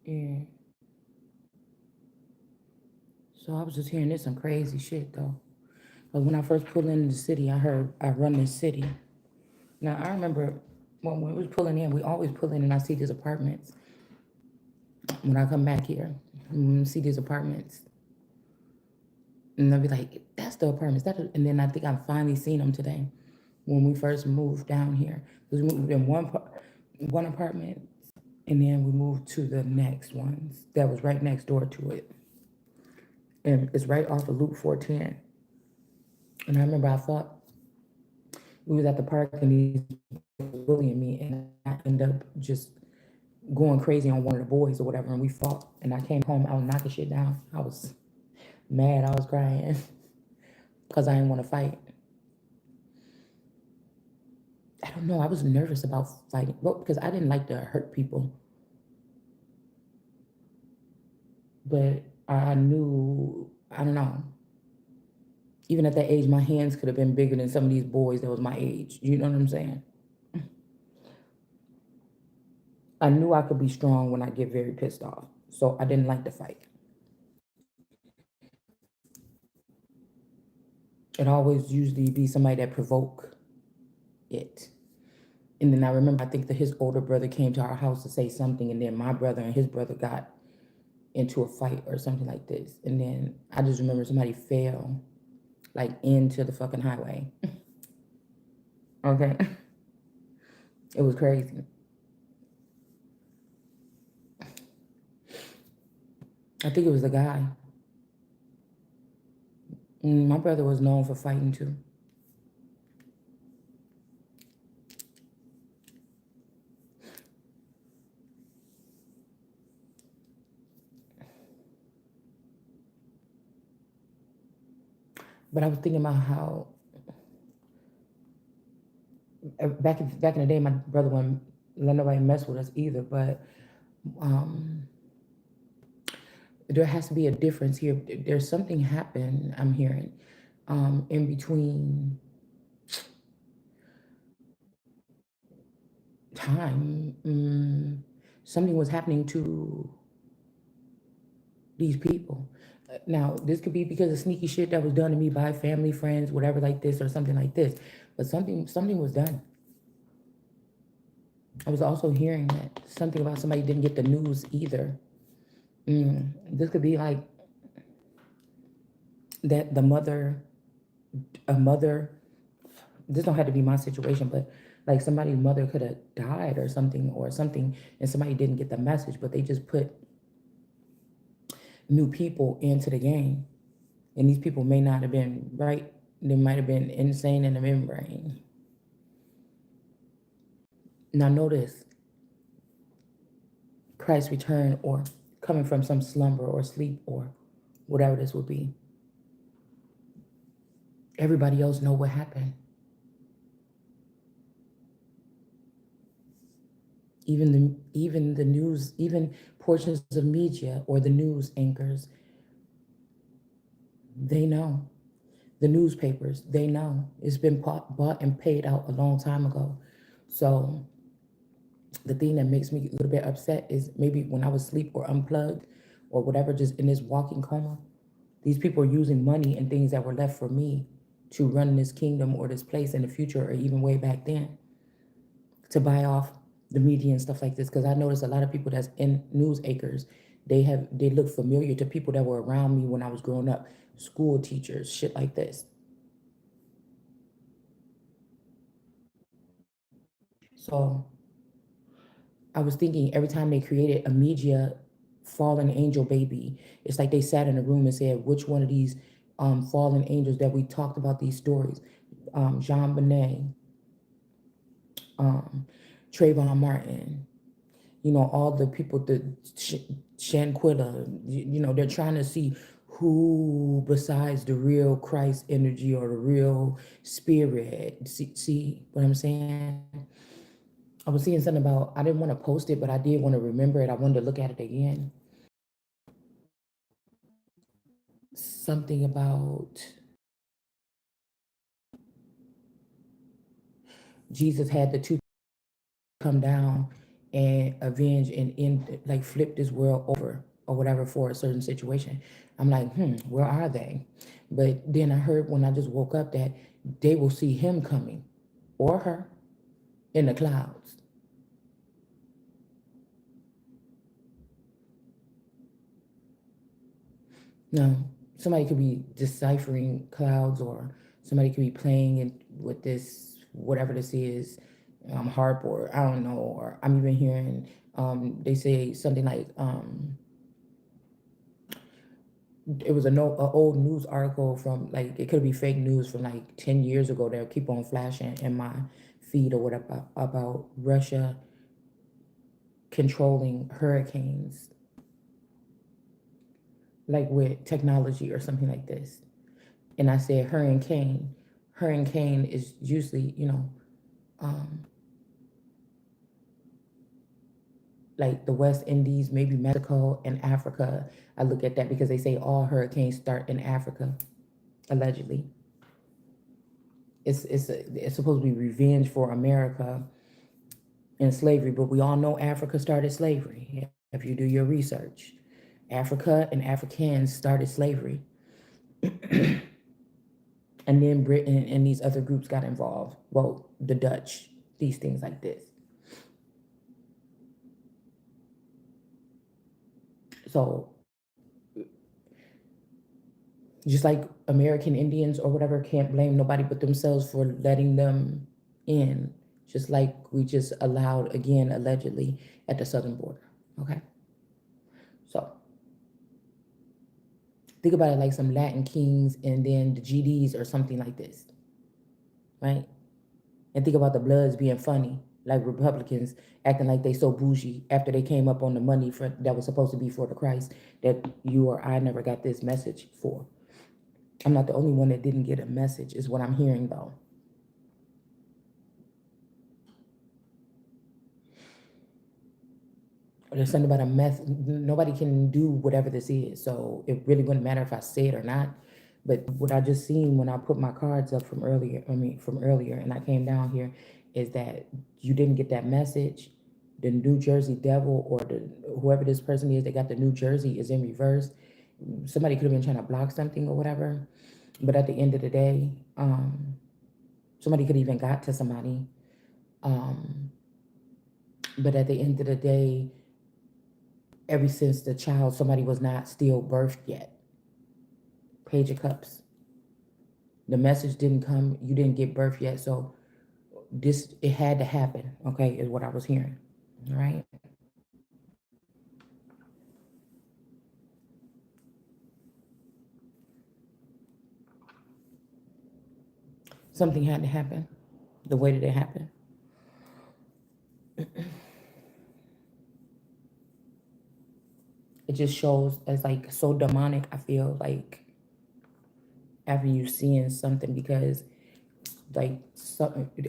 Yeah. So I was just hearing this some crazy shit though. But when I first pulled into the city, I heard I run this city. Now I remember when we was pulling in, we always pull in and I see these apartments. When I come back here, see these apartments, and I'll be like, "That's the apartments." And then I think I finally seen them today when we first moved down here. We moved in one apartment, and then we moved to the next ones that was right next door to it, and it's right off of Loop 410. And I remember I thought we was at the park and these bullying me, and I ended up just going crazy on one of the boys or whatever, and we fought. And I came home, I was knocking shit down. I was mad, I was crying because I didn't want to fight. I don't know. I was nervous about fighting, well, because I didn't like to hurt people, but I knew, I don't know. Even at that age, my hands could have been bigger than some of these boys that was my age. You know what I'm saying? I knew I could be strong when I get very pissed off. So I didn't like to fight. It always usually be somebody that provoke it. And then I remember, I think that his older brother came to our house to say something, and then my brother and his brother got into a fight or something like this. And then I just remember somebody fell like into the fucking highway. Okay. It was crazy. I think it was the guy. My brother was known for fighting too. But I was thinking about how back in the day, my brother wouldn't let nobody mess with us either. But um, there has to be a difference here. There's something happened. I'm hearing in between time. Something was happening to these people. Now, this could be because of sneaky shit that was done to me by family, friends, whatever, like this or something like this. But something was done. I was also hearing that something about somebody didn't get the news either. This could be like that the mother, a mother. This don't have to be my situation, but like somebody's mother could have died or something, and somebody didn't get the message, but they just put new people into the game, and these people may not have been right. They might have been insane in the membrane. Now notice Christ's return or coming from some slumber or sleep or whatever this would be. Everybody else know what happened. Even the news, even portions of media or the news anchors, they know. The newspapers, they know. It's been bought and paid out a long time ago. So the thing that makes me a little bit upset is maybe when I was asleep or unplugged or whatever, just in this walking coma, these people are using money and things that were left for me to run this kingdom or this place in the future or even way back then to buy off the media and stuff like this. Because I noticed a lot of people that's in news acres, they look familiar to people that were around me when I was growing up, school teachers, shit like this. So I was thinking every time they created a media fallen angel baby, it's like they sat in a room and said, which one of these fallen angels that we talked about these stories, Jean Bonnet, um, Trayvon Martin, all the people, Shanquilla, they're trying to see who besides the real Christ energy or the real spirit. See what I'm saying? I was seeing something about, I didn't want to post it, but I did want to remember it. I wanted to look at it again. Something about Jesus had the two come down and avenge and end, like flip this world over or whatever for a certain situation. I'm like, where are they? But then I heard when I just woke up that they will see him coming or her in the clouds. Now, somebody could be deciphering clouds, or somebody could be playing it with this, whatever this is, harp, or I don't know, or I'm even hearing, they say something like, it was a old news article from, like, it could be fake news from like 10 years ago that keep on flashing in my feed or whatever about Russia controlling hurricanes, like with technology or something like this. And I said hurricane. Hurricane is usually, um, like the West Indies, maybe Mexico and Africa. I look at that because they say all hurricanes start in Africa, allegedly. It's supposed to be revenge for America and slavery, but we all know Africa started slavery. If you do your research, Africa and Africans started slavery, and then Britain and these other groups got involved. Well, the Dutch, these things like this. So just like American Indians or whatever can't blame nobody but themselves for letting them in, just like we just allowed again allegedly at the southern border. Okay, so think about it like some Latin kings and then the GDs or something like this, right? And think about the Bloods being funny, like Republicans acting like they so bougie after they came up on the money for that was supposed to be for the Christ that you or I never got this message for. I'm not the only one that didn't get a message, is what I'm hearing though. There's something about a meth. Nobody can do whatever this is, so it really wouldn't matter if I say it or not. But what I just seen when I put my cards up from earlier, from earlier, and I came down here, is that you didn't get that message. The New Jersey Devil, or whoever this person is that got the New Jersey, is in reverse. Somebody could have been trying to block something or whatever, but at the end of the day, somebody could even got to somebody. But at the end of the day, ever since the child, somebody was not still birthed yet. Page of Cups. The message didn't come. You didn't get birth yet. So it had to happen. Okay, is what I was hearing. All right. Something had to happen. The way that it happened. It just shows as like so demonic. I feel like after you seeing something, because like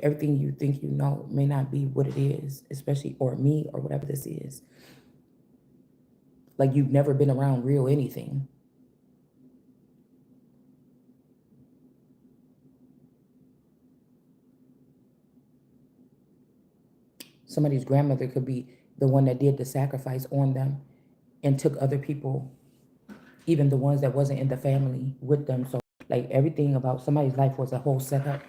everything you think you know may not be what it is, especially or me or whatever this is. Like you've never been around real anything. Somebody's grandmother could be the one that did the sacrifice on them and took other people, even the ones that wasn't in the family, with them. So like everything about somebody's life was a whole setup.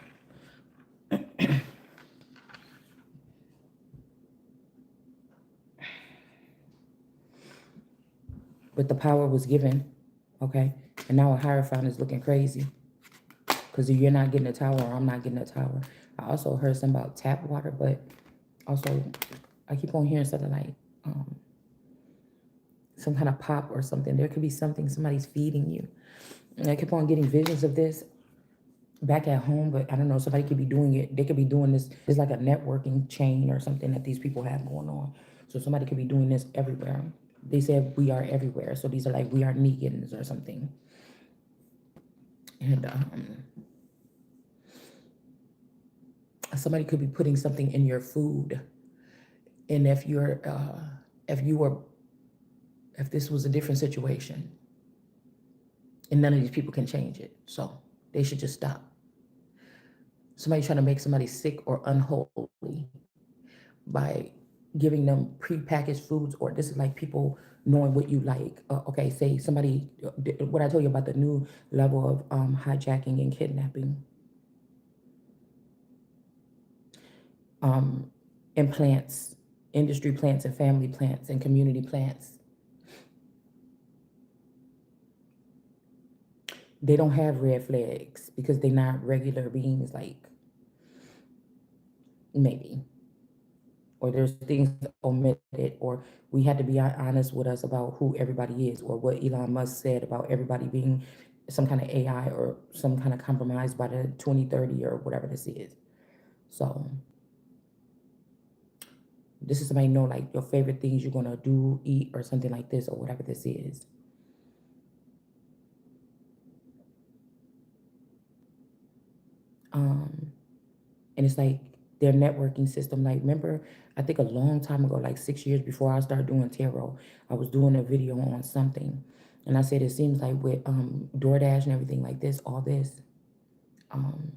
But the power was given, okay? And now a Hierophant is looking crazy because you're not getting a tower, or I'm not getting a tower. I also heard something about tap water, but also I keep on hearing something like some kind of pop or something. There could be something somebody's feeding you. And I keep on getting visions of this back at home, but I don't know, somebody could be doing it. They could be doing this. It's like a networking chain or something that these people have going on. So somebody could be doing this everywhere. They said we are everywhere. So these are like we are Negans or something. And somebody could be putting something in your food. And if this was a different situation, and none of these people can change it, so they should just stop. Somebody trying to make somebody sick or unholy by giving them prepackaged foods, or this is like people knowing what you like. Okay, say somebody, what I told you about the new level of hijacking and kidnapping, um, and plants, industry plants and family plants and community plants. They don't have red flags because they're not regular beings, like maybe, or there's things omitted, or we had to be honest with us about who everybody is, or what Elon Musk said about everybody being some kind of AI or some kind of compromise by the 2030 or whatever this is. So this is somebody know like your favorite things you're gonna do, eat, or something like this, or whatever this is. Um, and it's like their networking system. Like, remember, I think a long time ago, like 6 years before I started doing tarot, I was doing a video on something, and I said it seems like with DoorDash and everything like this, all this, um,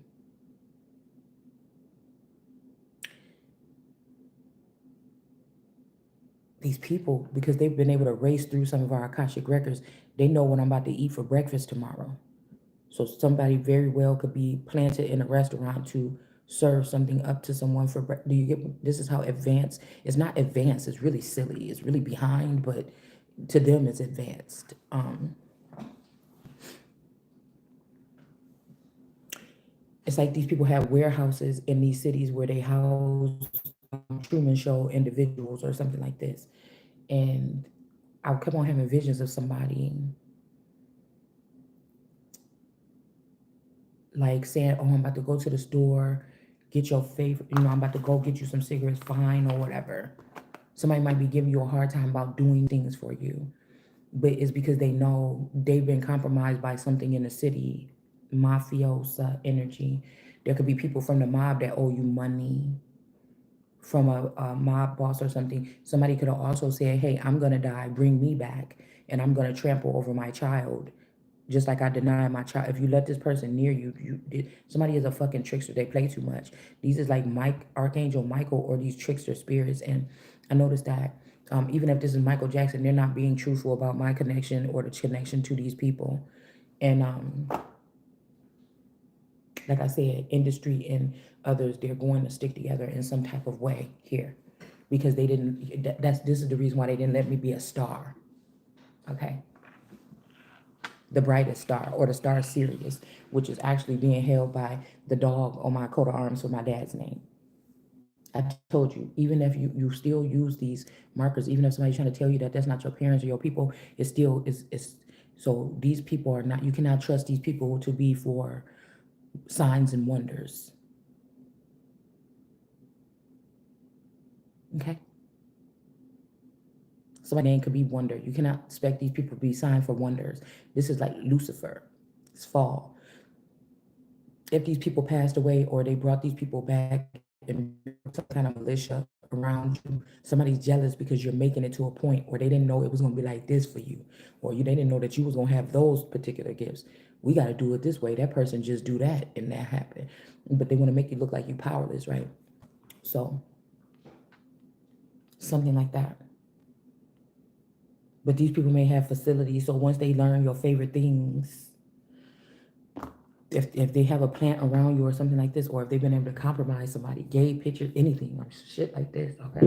these people, because they've been able to race through some of our Akashic records, they know what I'm about to eat for breakfast tomorrow. So somebody very well could be planted in a restaurant to serve something up to someone for do you get, this is how advanced, it's not advanced, it's really silly, it's really behind, but to them it's advanced. It's like these people have warehouses in these cities where they house Truman Show individuals or something like this. And I'll come on having visions of somebody like saying, oh, I'm about to go to the store, get your favorite, I'm about to go get you some cigarettes, fine, or whatever. Somebody might be giving you a hard time about doing things for you, but it's because they know they've been compromised by something in the city, mafiosa energy. There could be people from the mob that owe you money from a mob boss or something. Somebody could have also said, hey, I'm going to die, bring me back, and I'm going to trample over my child. Just like I deny my child. If you let this person near you, somebody is a fucking trickster. They play too much. These is like Archangel Michael, or these trickster spirits. And I noticed that even if this is Michael Jackson, they're not being truthful about my connection or the connection to these people. And like I said, industry and others, they're going to stick together in some type of way here, because they didn't. This is the reason why they didn't let me be a star. Okay. The brightest star, or the star Sirius, which is actually being held by the dog on my coat of arms with my dad's name. I told you, even if you still use these markers, even if somebody's trying to tell you that that's not your parents or your people, it still is. So these people are not, you cannot trust these people to be for signs and wonders. Okay? Somebody's name could be wonder. You cannot expect these people to be signed for wonders. This is like Lucifer. It's fall. If these people passed away, or they brought these people back and some kind of militia around you, somebody's jealous because you're making it to a point where they didn't know it was going to be like this for you, or they didn't know that you was going to have those particular gifts. We got to do it this way. That person just do that and that happened. But they want to make you look like you powerless, right? So something like that. But these people may have facilities, so once they learn your favorite things, if they have a plant around you or something like this, or if they've been able to compromise somebody, gay pictures, anything, or shit like this, okay?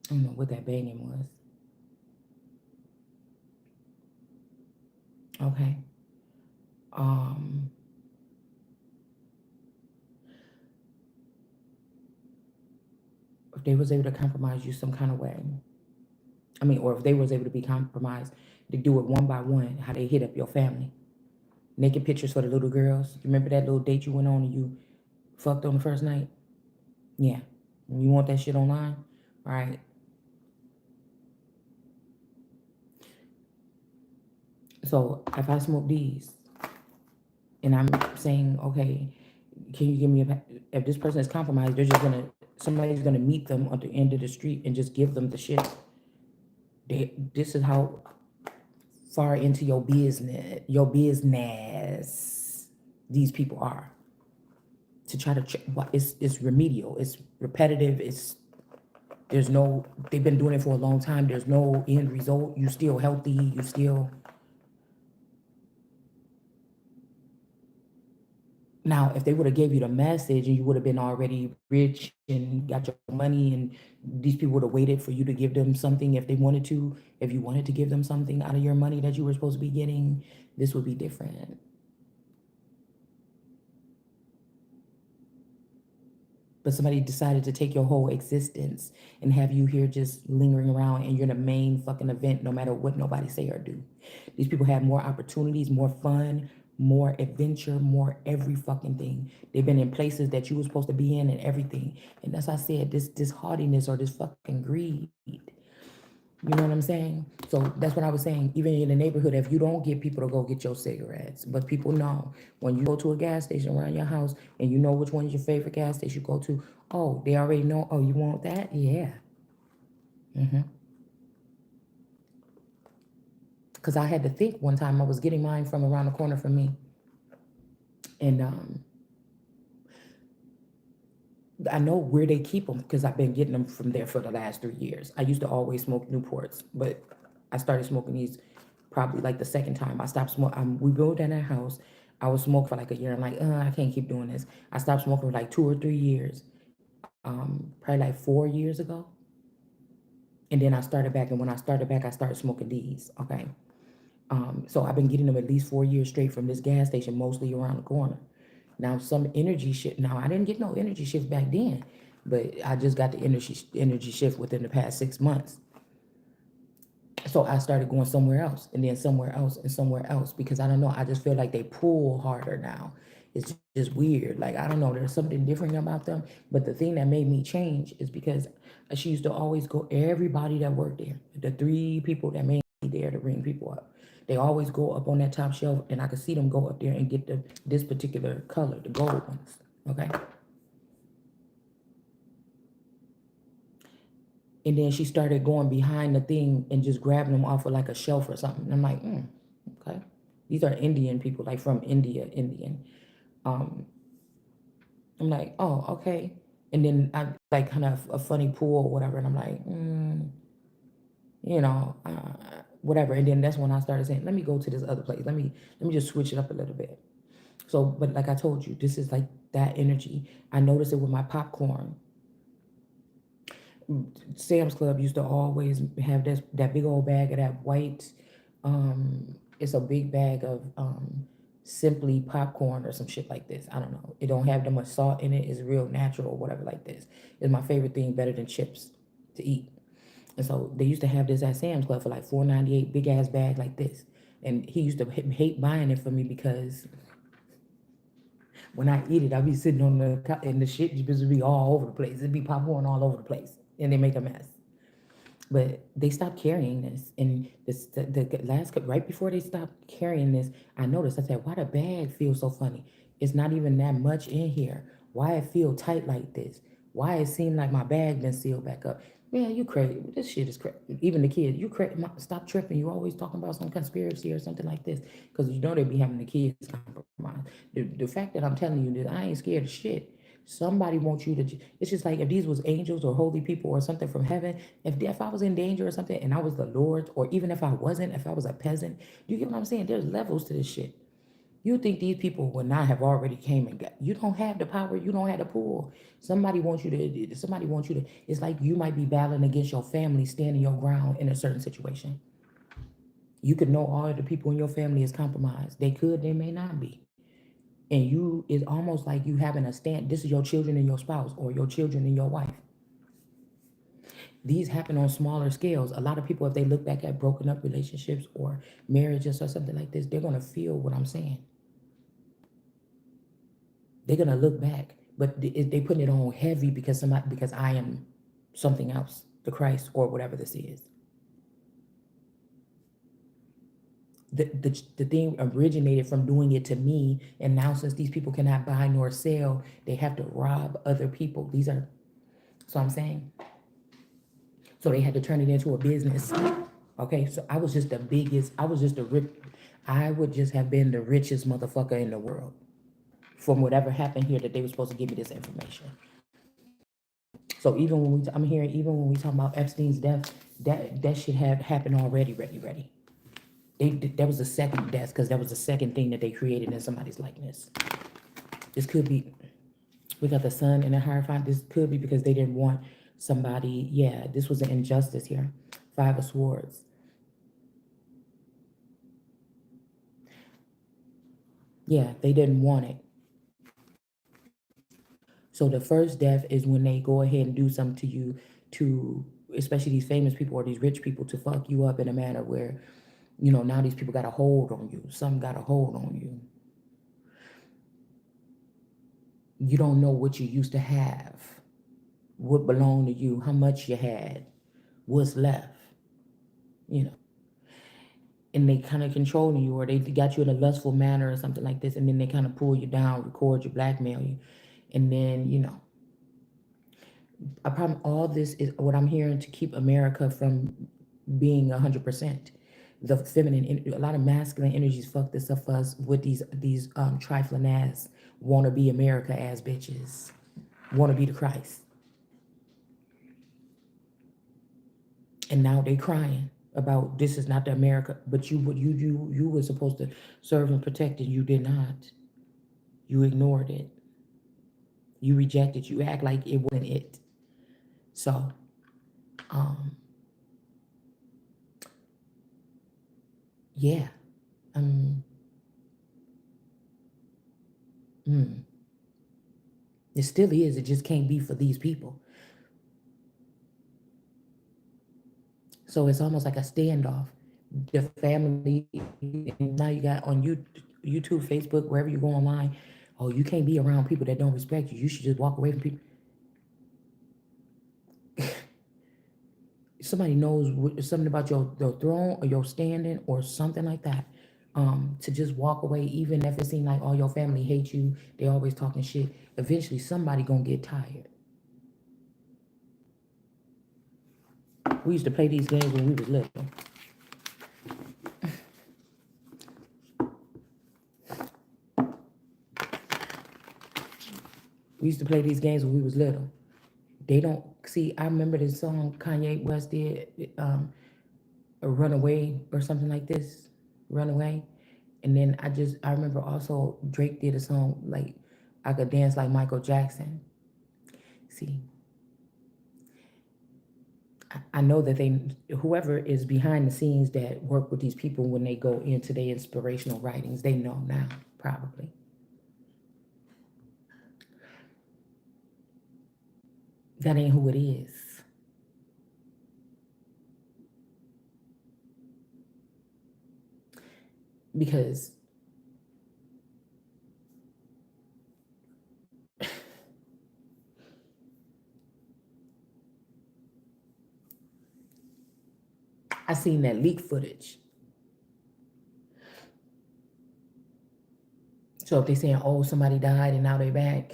I don't know what that banging was. Okay. Um, if they was able to compromise you some kind of way, I mean, or if they was able to be compromised, to do it one by one, how they hit up your family. Naked pictures for the little girls. Remember that little date you went on and you fucked on the first night? Yeah. You want that shit online? All right. So if I smoke these and I'm saying, okay, can you give me if this person is compromised, they're just gonna, somebody's gonna meet them at the end of the street and just give them the shit. This is how far into your business these people are. to try to it's remedial, it's repetitive, it's there's no, they've been doing it for a long time, there's no end result, you still healthy, you still. Now, if they would have gave you the message and you would have been already rich and got your money, and these people would have waited for you to give them something if they wanted to, if you wanted to give them something out of your money that you were supposed to be getting, this would be different. But somebody decided to take your whole existence and have you here just lingering around, and you're the main fucking event no matter what nobody say or do. These people have more opportunities, more fun, more adventure, more every fucking thing. They've been in places that you were supposed to be in and everything. And that's why I said this haughtiness or this fucking greed. You know what I'm saying? So that's what I was saying. Even in the neighborhood, if you don't get people to go get your cigarettes, but people know when you go to a gas station around your house and you know which one is your favorite gas station you go to, oh, they already know, oh, you want that? Yeah. Because I had to think one time I was getting mine from around the corner from me. And I know where they keep them because I've been getting them from there for the last 3 years. I used to always smoke Newports, but I started smoking these probably like the second time. I stopped smoking. We built in that house. I was smoking for like a year. I'm like, I can't keep doing this. I stopped smoking for like 2 or 3 years, probably like 4 years ago. And then I started back. And when I started back, I started smoking these. Okay. So I've been getting them at least 4 years straight from this gas station, mostly around the corner. Now some energy shift. Now I didn't get no energy shift back then, but I just got the energy shift within the past 6 months. So I started going somewhere else, and then somewhere else, and somewhere else, because I don't know. I just feel like they pull harder now. It's just weird. Like I don't know. There's something different about them. But the thing that made me change is because she used to always go. Everybody that worked there, the 3 people that made me there to ring people up, they always go up on that top shelf, and I could see them go up there and get this particular color, the gold ones. Okay. And then she started going behind the thing and just grabbing them off of like a shelf or something. And I'm like, okay. These are Indian people, like from India, Indian. Um, I'm like, oh, okay. And then I like kind of a funny pool or whatever. And I'm like, you know, whatever. And then that's when I started saying, let me go to this other place. Let me just switch it up a little bit. So, but like I told you, this is like that energy. I noticed it with my popcorn. Sam's Club used to always have that big old bag of that white. It's a big bag of simply popcorn or some shit like this. I don't know. It don't have that much salt in it. It's real natural or whatever like this. It's my favorite thing, better than chips to eat. And so they used to have this at Sam's Club for like $4.98, big ass bag like this. And he used to hate buying it for me because when I eat it, I be sitting on and the shit just be all over the place. It'd be popcorn all over the place, and they make a mess. But they stopped carrying this, and the last right before they stopped carrying this, I noticed. I said, "Why the bag feels so funny? It's not even that much in here. Why it feel tight like this? Why it seem like my bag been sealed back up? Man, you crazy. This shit is crazy. Even the kids, you crazy. Stop tripping. You always talking about some conspiracy or something like this, because you know they be having the kids compromised. The fact that I'm telling you that I ain't scared of shit. Somebody wants you to. It's just like if these was angels or holy people or something from heaven. If I was in danger or something and I was the Lord, or even if I wasn't, if I was a peasant, you get what I'm saying? There's levels to this shit. You think these people would not have already came and got? You don't have the power. You don't have the pull. Somebody wants you to. Somebody wants you to. It's like you might be battling against your family, standing your ground in a certain situation. You could know all of the people in your family is compromised. They could. They may not be. And you, it's almost like you having a stand. This is your children and your spouse, or your children and your wife. These happen on smaller scales. A lot of people, if they look back at broken up relationships or marriages or something like this, they're gonna feel what I'm saying. They're gonna look back, but they putting it on heavy because I am something else, the Christ or whatever this is. The thing originated from doing it to me, and now since these people cannot buy nor sell, they have to rob other people. These are, so I'm saying, so they had to turn it into a business. Okay, so I was just the biggest. I was just the rip. I would just have been the richest motherfucker in the world from whatever happened here that they were supposed to give me this information. So even when I'm hearing, even when we talk about Epstein's death, that should have happened already. Ready. That was the second death because that was the second thing that they created in somebody's likeness. This could be, we got the sun and the Hierophant. This could be because they didn't want somebody. Yeah, this was an injustice here. Five of Swords. Yeah, they didn't want it. So the first death is when they go ahead and do something to you, to especially these famous people or these rich people, to fuck you up in a manner where, now these people got a hold on you. Some got a hold on you. You don't know what you used to have, what belonged to you, how much you had, what's left, you know. And they kind of controlling you, or they got you in a lustful manner or something like this, and then they kind of pull you down, record you, blackmail you, and then I problem. All this is what I'm hearing to keep America from being 100%. The feminine, a lot of masculine energies fuck this up for us with these trifling ass wanna be America ass bitches, wanna be the Christ, and now they crying about this is not the America, but you were supposed to serve and protect it. You did not. You ignored it. You rejected. You act like it wasn't it. So, um, yeah. Um, mm, it still is. It just can't be for these people. So it's almost like a standoff. The family, and now you got on YouTube, Facebook, wherever you go online. Oh, you can't be around people that don't respect you. You should just walk away from people. Somebody knows something about your throne or your standing or something like that. To just walk away, even if it seems like all your family hate you, they always talking shit. Eventually, somebody gonna get tired. We used to play these games when we was little. We used to play these games when we was little. They don't see. I remember this song Kanye West did, a Runaway or something like this, Runaway. And then I remember also Drake did a song like I could dance like Michael Jackson. See, I know that whoever is behind the scenes that work with these people when they go into their inspirational writings, they know now probably. That ain't who it is. Because I seen that leak footage. So if they saying, oh, somebody died and now they back,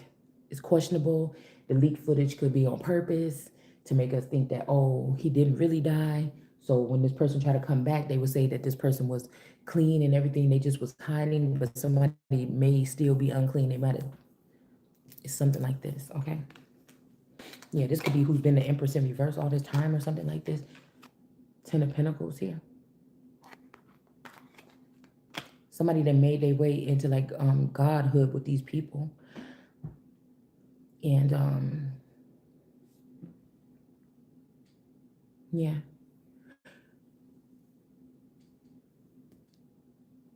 it's questionable. The leak footage could be on purpose to make us think that, oh, he didn't really die. So when this person tried to come back, they would say that this person was clean and everything. They just was hiding, but somebody may still be unclean. They might have, it's something like this, okay? Yeah, this could be who's been the Empress in reverse all this time or something like this. Ten of Pentacles here. Somebody that made their way into like godhood with these people. And yeah.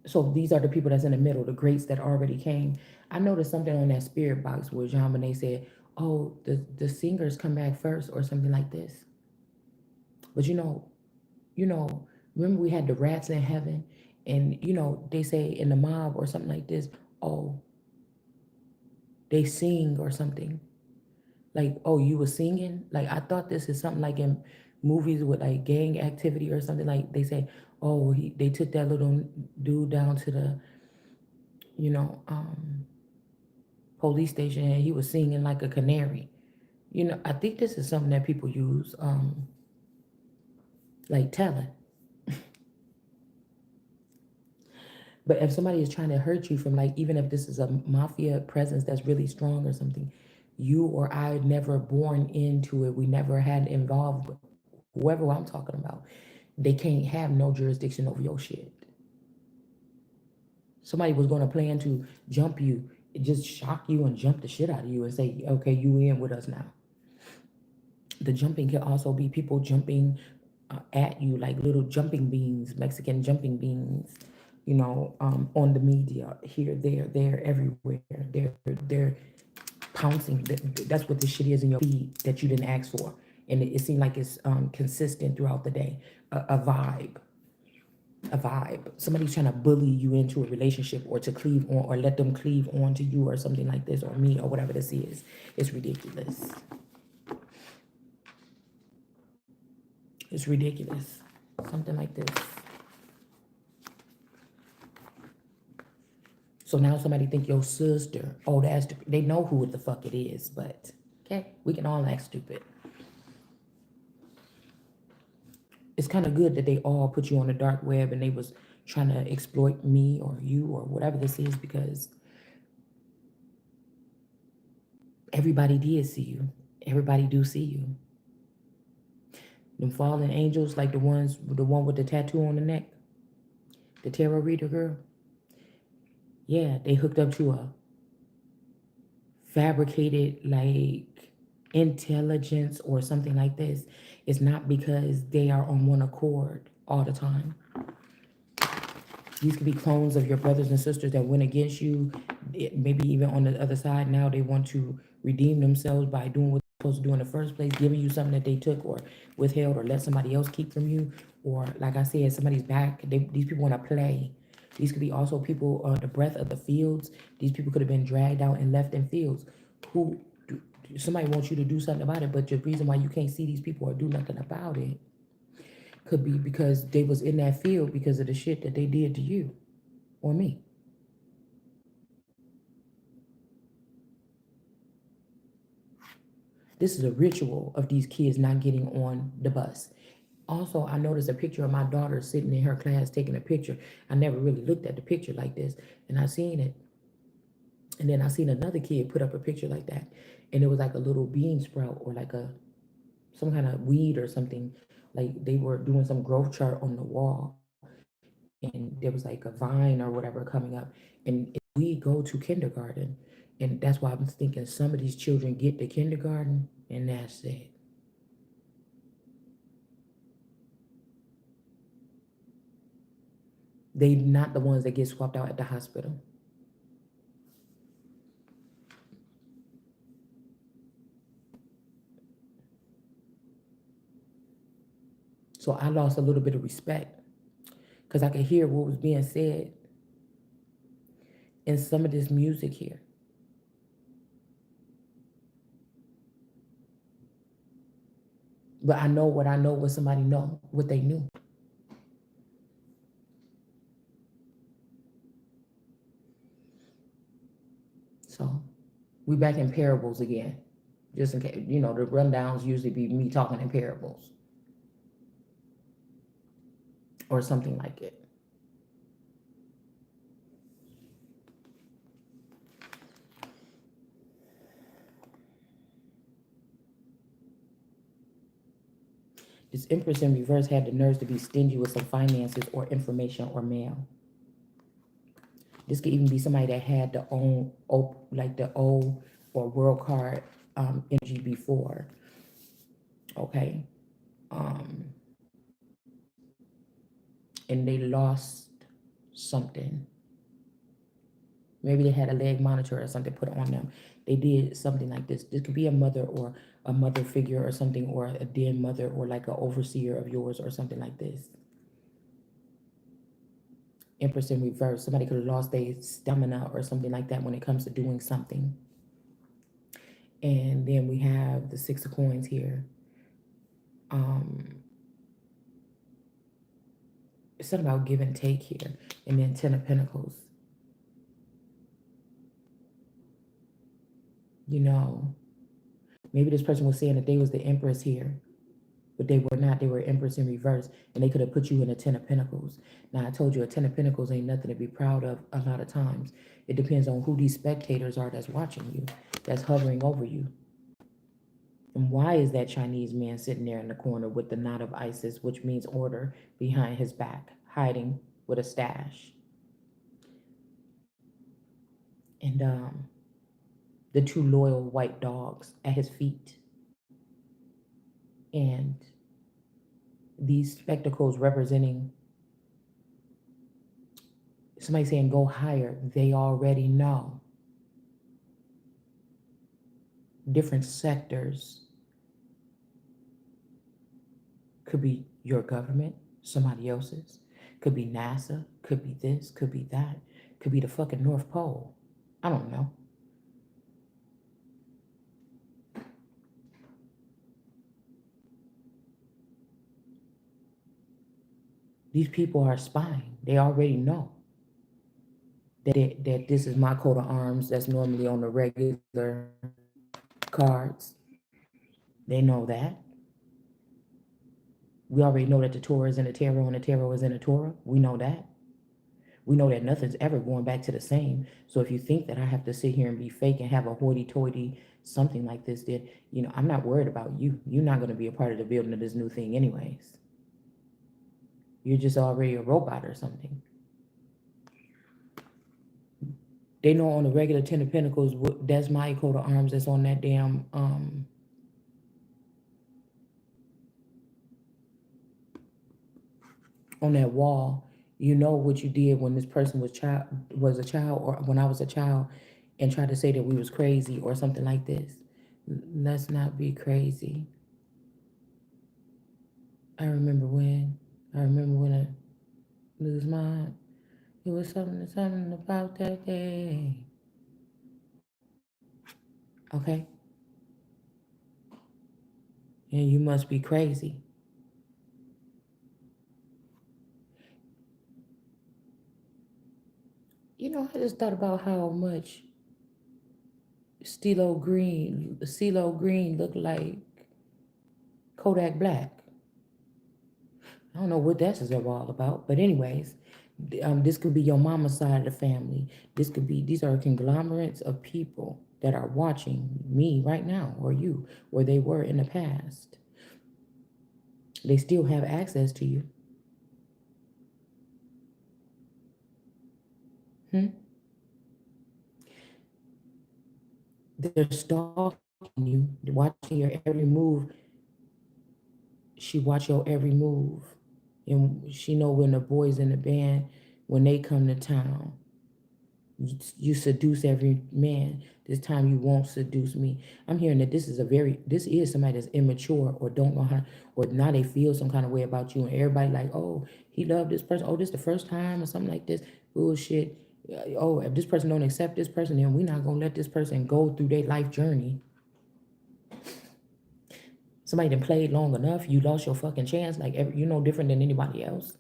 So these are the people that's in the middle, the greats that already came. I noticed something on that spirit box where Jean Monnet said, oh, the singers come back first or something like this. But remember we had the rats in heaven, and they say in the mob or something like this, oh, they sing or something. Like, oh, you were singing? Like, I thought this is something like in movies with like gang activity or something, like they say, oh, they took that little dude down to the, you know, um, police station and he was singing like a canary. I think this is something that people use, like talent. But if somebody is trying to hurt you from like, even if this is a mafia presence that's really strong or something, you or I never born into it. We never had involved with whoever I'm talking about. They can't have no jurisdiction over your shit. Somebody was going to plan to jump you, just shock you and jump the shit out of you and say, okay, you in with us now. The jumping can also be people jumping at you like little jumping beans, Mexican jumping beans, on the media here, there, everywhere. They're pouncing. That's what this shit is in your feed that you didn't ask for, and it seemed like it's consistent throughout the day. A vibe, a vibe. Somebody's trying to bully you into a relationship or to cleave on or let them cleave on to you or something like this or me or whatever this is. It's ridiculous. It's ridiculous. Something like this. So now somebody think your sister, oh, they know who the fuck it is, but okay, we can all act stupid. It's kind of good that they all put you on the dark web and they was trying to exploit me or you or whatever this is, because everybody did see you. Everybody do see you. Them fallen angels, like the one with the tattoo on the neck, the tarot reader girl. Yeah, they hooked up to a fabricated like intelligence or something like this. It's not because they are on one accord all the time. These could be clones of your brothers and sisters that went against you, maybe even on the other side. Now they want to redeem themselves by doing what they're supposed to do in the first place, giving you something that they took or withheld or let somebody else keep from you. Or like I said, somebody's back. These people want to play. These could be also people, the breath of the fields. These people could have been dragged out and left in fields. Who somebody wants you to do something about it, but the reason why you can't see these people or do nothing about it could be because they was in that field because of the shit that they did to you or me. This is a ritual of these kids not getting on the bus. Also, I noticed a picture of my daughter sitting in her class taking a picture. I never really looked at the picture like this, and I seen it. And then I seen another kid put up a picture like that, and it was like a little bean sprout or like some kind of weed or something. Like they were doing some growth chart on the wall, and there was like a vine or whatever coming up. And we go to kindergarten, and that's why I'm thinking some of these children get to kindergarten, and that's it. They not the ones that get swapped out at the hospital. So I lost a little bit of respect because I could hear what was being said in some of this music here. But I know what somebody know, what they knew. So we back in parables again. Just in case, the rundowns usually be me talking in parables or something like it. This Empress in reverse had the nerves to be stingy with some finances or information or mail. This could even be somebody that had the like the O or world card energy before. Okay. And they lost something. Maybe they had a leg monitor or something put on them. They did something like this. This could be a mother or a mother figure or something, or a dead mother or like an overseer of yours or something like this. Empress in reverse. Somebody could have lost their stamina or something like that when it comes to doing something. And then we have the Six of Coins here. It's something about give and take here. And then Ten of Pentacles. Maybe this person was saying that they was the Empress here. but they were not. They were Empress in reverse, and they could have put you in a Ten of Pentacles. Now, I told you a Ten of Pentacles ain't nothing to be proud of a lot of times. It depends on who these spectators are that's watching you, that's hovering over you. And why is that Chinese man sitting there in the corner with the knot of Isis, which means order, behind his back, hiding with a stash? And the two loyal white dogs at his feet. And these spectacles representing somebody saying go higher. They already know. Different sectors. Could be your government, somebody else's. Could be NASA, could be this, could be that. Could be the fucking North Pole. I don't know. These people are spying. They already know that this is my coat of arms that's normally on the regular cards. They know that. We already know that the Torah is in the tarot and the tarot is in the Torah. We know that. We know that nothing's ever going back to the same. So if you think that I have to sit here and be fake and have a hoity-toity something like this, then, I'm not worried about you. You're not going to be a part of the building of this new thing anyways. You're just already a robot or something. They know on the regular Ten of Pentacles, that's my coat of arms that's on that damn, on that wall. You know what you did when this person was a child, or when I was a child, and tried to say that we was crazy or something like this. Let's not be crazy. I remember when I lose mine. It was something about that day. Okay? And you must be crazy. I just thought about how much CeeLo Green looked like Kodak Black. I don't know what that's all about, but anyways, this could be your mama's side of the family. These are conglomerates of people that are watching me right now, or you, or they were in the past. They still have access to you. They're stalking you, watching your every move. She watch your every move, and she know when the boys in the band, when they come to town, you seduce every man. This time you won't seduce me. I'm hearing that this is somebody that's immature, or don't know how, or now they feel some kind of way about you, and everybody like, oh, he loved this person. Oh, this the first time or something like this. Bullshit. Oh, if this person don't accept this person, then we're not gonna let this person go through their life journey. Somebody that played long enough, you lost your fucking chance. Like, you're no different than anybody else.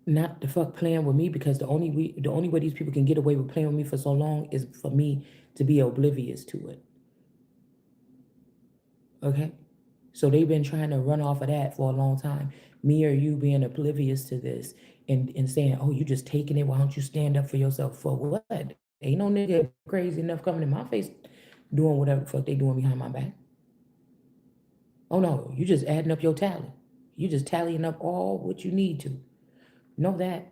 Not the fuck playing with me, because the only way these people can get away with playing with me for so long is for me to be oblivious to it. Okay? So they've been trying to run off of that for a long time. Me or you being oblivious to this, and saying, oh, you just taking it. Why don't you stand up for yourself? For what? Ain't no nigga crazy enough coming in my face doing whatever the fuck they doing behind my back. Oh no, you just adding up your tally. You just tallying up all what you need to. Know that.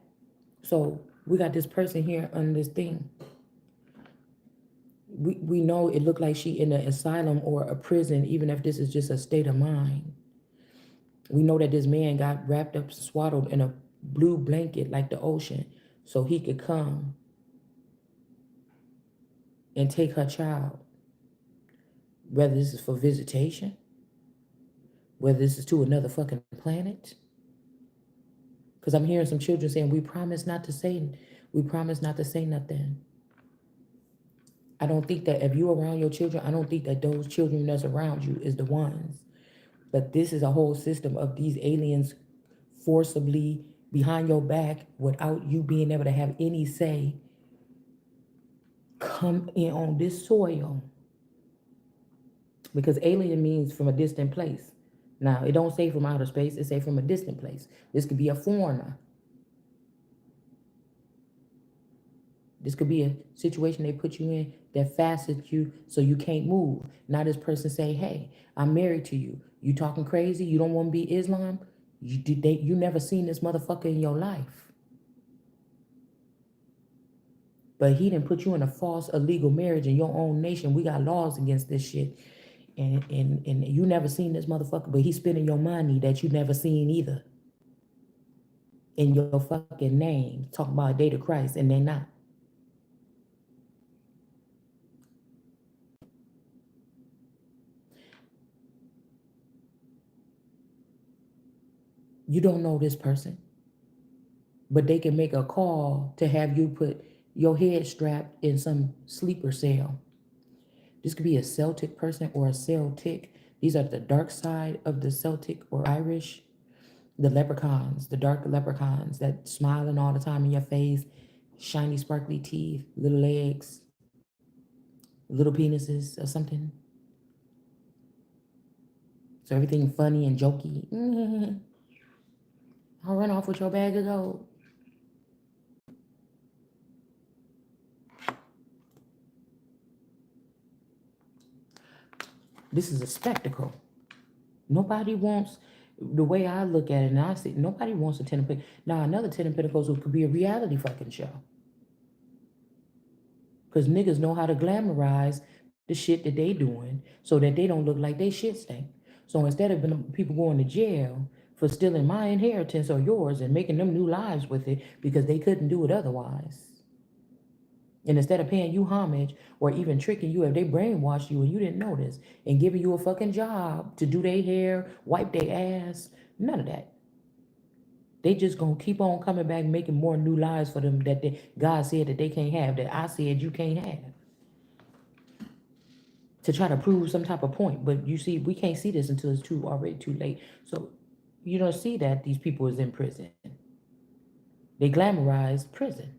So we got this person here on this thing. We know it looked like she in an asylum or a prison, even if this is just a state of mind. We know that this man got wrapped up, swaddled in a blue blanket like the ocean, so he could come and take her child. Whether this is for visitation, whether this is to another fucking planet. Because I'm hearing some children saying, we promise not to say nothing. I don't think that if you're around your children, I don't think that those children that's around you is the ones. But this is a whole system of these aliens forcibly behind your back, without you being able to have any say, come in on this soil, because alien means from a distant place. Now, it don't say from outer space, it say from a distant place. This could be a foreigner. This could be a situation they put you in that fastens you so you can't move. Now this person say, hey, I'm married to you. You talking crazy? You don't want to be Islam? You never seen this motherfucker in your life. But he didn't put you in a false illegal marriage in your own nation. We got laws against this shit. And you never seen this motherfucker, but he's spending your money that you never seen either. In your fucking name. Talking about a date of Christ and they not. You don't know this person, but they can make a call to have you put your head strapped in some sleeper cell. This could be a Celtic person or a Celtic. These are the dark side of the Celtic or Irish. The leprechauns, the dark leprechauns that smiling all the time in your face, shiny sparkly teeth, little legs, little penises or something. So everything funny and jokey. I'll run off with your bag of gold. This is a spectacle. Nobody wants, the way I look at it, and I see, nobody wants a Ten of Pentacles. Now, another Ten of Pentacles could be a reality fucking show. Because niggas know how to glamorize the shit that they doing so that they don't look like they shit stink. So instead of people going to jail for stealing my inheritance or yours and making them new lives with it because they couldn't do it otherwise. And instead of paying you homage or even tricking you if they brainwashed you and you didn't notice and giving you a fucking job to do their hair, wipe their ass, none of that. They just gonna keep on coming back making more new lives for them that God said that they can't have, that I said you can't have. To try to prove some type of point. But you see, we can't see this until it's already too late. So you don't see that these people is in prison. They glamorize prison.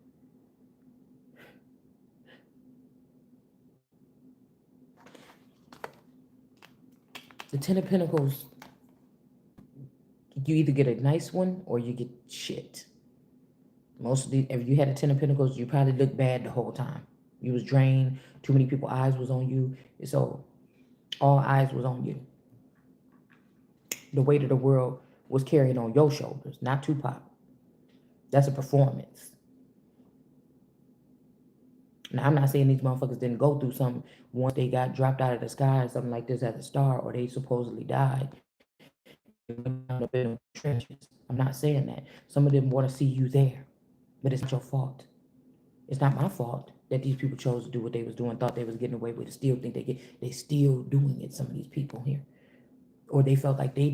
The Ten of Pentacles, you either get a nice one or you get shit. Most of the, if you had a Ten of Pentacles, you probably looked bad the whole time. You was drained. Too many people's eyes was on you. So all eyes was on you. The weight of the world was carried on your shoulders, not Tupac. That's a performance. Now, I'm not saying these motherfuckers didn't go through something once they got dropped out of the sky or something like this as a star, or they supposedly died. I'm not saying that. Some of them want to see you there, but it's not your fault. It's not my fault that these people chose to do what they was doing, thought they was getting away with it, still think they still doing it, some of these people here. Or they felt like they're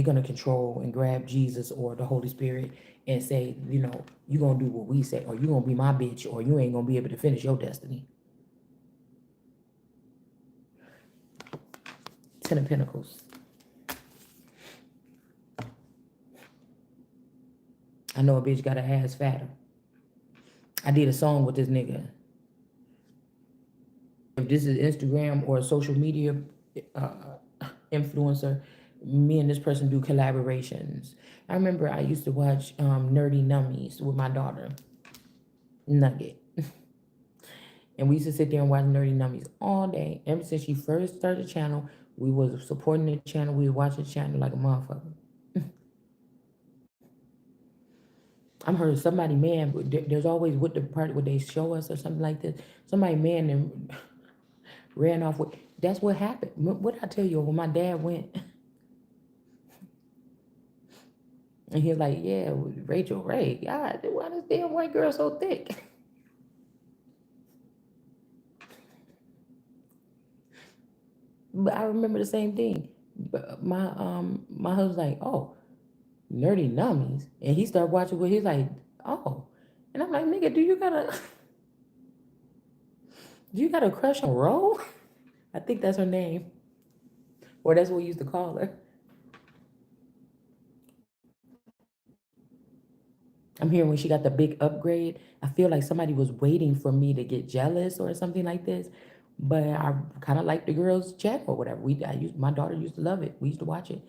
gonna control and grab Jesus or the Holy Spirit and say, you gonna do what we say, or you gonna be my bitch, or you ain't gonna be able to finish your destiny. Ten of Pentacles. I know a bitch got a ass fatter. I did a song with this nigga. If this is Instagram or a social media influencer, me and this person do collaborations. I remember I used to watch Nerdy Nummies with my daughter, Nugget. And we used to sit there and watch Nerdy Nummies all day. Ever since she first started the channel, we was supporting the channel. We was watching the channel like a motherfucker. I'm heard somebody man, there's always with the part where they show us or something like this. Somebody man and ran off with, that's what happened. What did I tell you when my dad went? And he was like, yeah, Rachel Ray. God, why this damn white girl so thick? But I remember the same thing. But my husband's like, oh, Nerdy Nummies. And he started watching what he's like, oh. And I'm like, nigga, do you got a crush on Ro? I think that's her name. Or that's what we used to call her. I'm hearing when she got the big upgrade, I feel like somebody was waiting for me to get jealous or something like this. But I kind of like the girls' chat or whatever. My daughter used to love it. We used to watch it.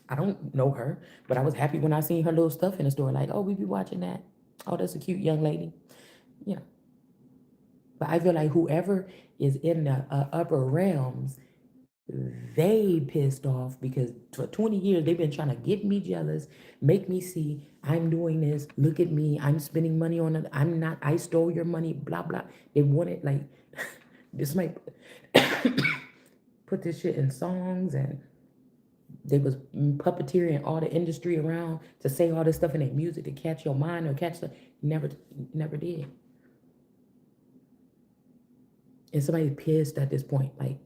I don't know her, but I was happy when I seen her little stuff in the store. Like, oh, we be watching that. Oh, that's a cute young lady. You know. But I feel like whoever is in the upper realms, they pissed off because for 20 years they've been trying to get me jealous, make me see I'm doing this. Look at me. I'm spending money on it. I'm not. I stole your money. Blah blah. They wanted like this might put this shit in songs and they was puppeteering all the industry around to say all this stuff in their music to catch your mind or catch the never did. And somebody pissed at this point, like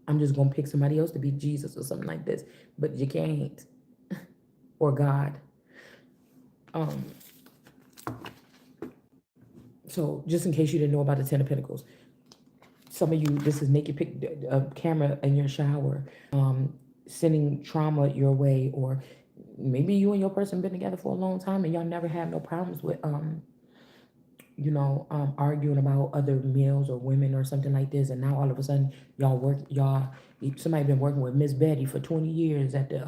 I'm just gonna pick somebody else to be Jesus or something like this, but you can't, or God. Um, so just in case you didn't know about the Ten of Pentacles, some of you, this is naked pick a camera in your shower, sending trauma your way, or maybe you and your person been together for a long time and y'all never have no problems with arguing about other males or women or something like this, and now all of a sudden somebody been working with Miss Betty for 20 years at the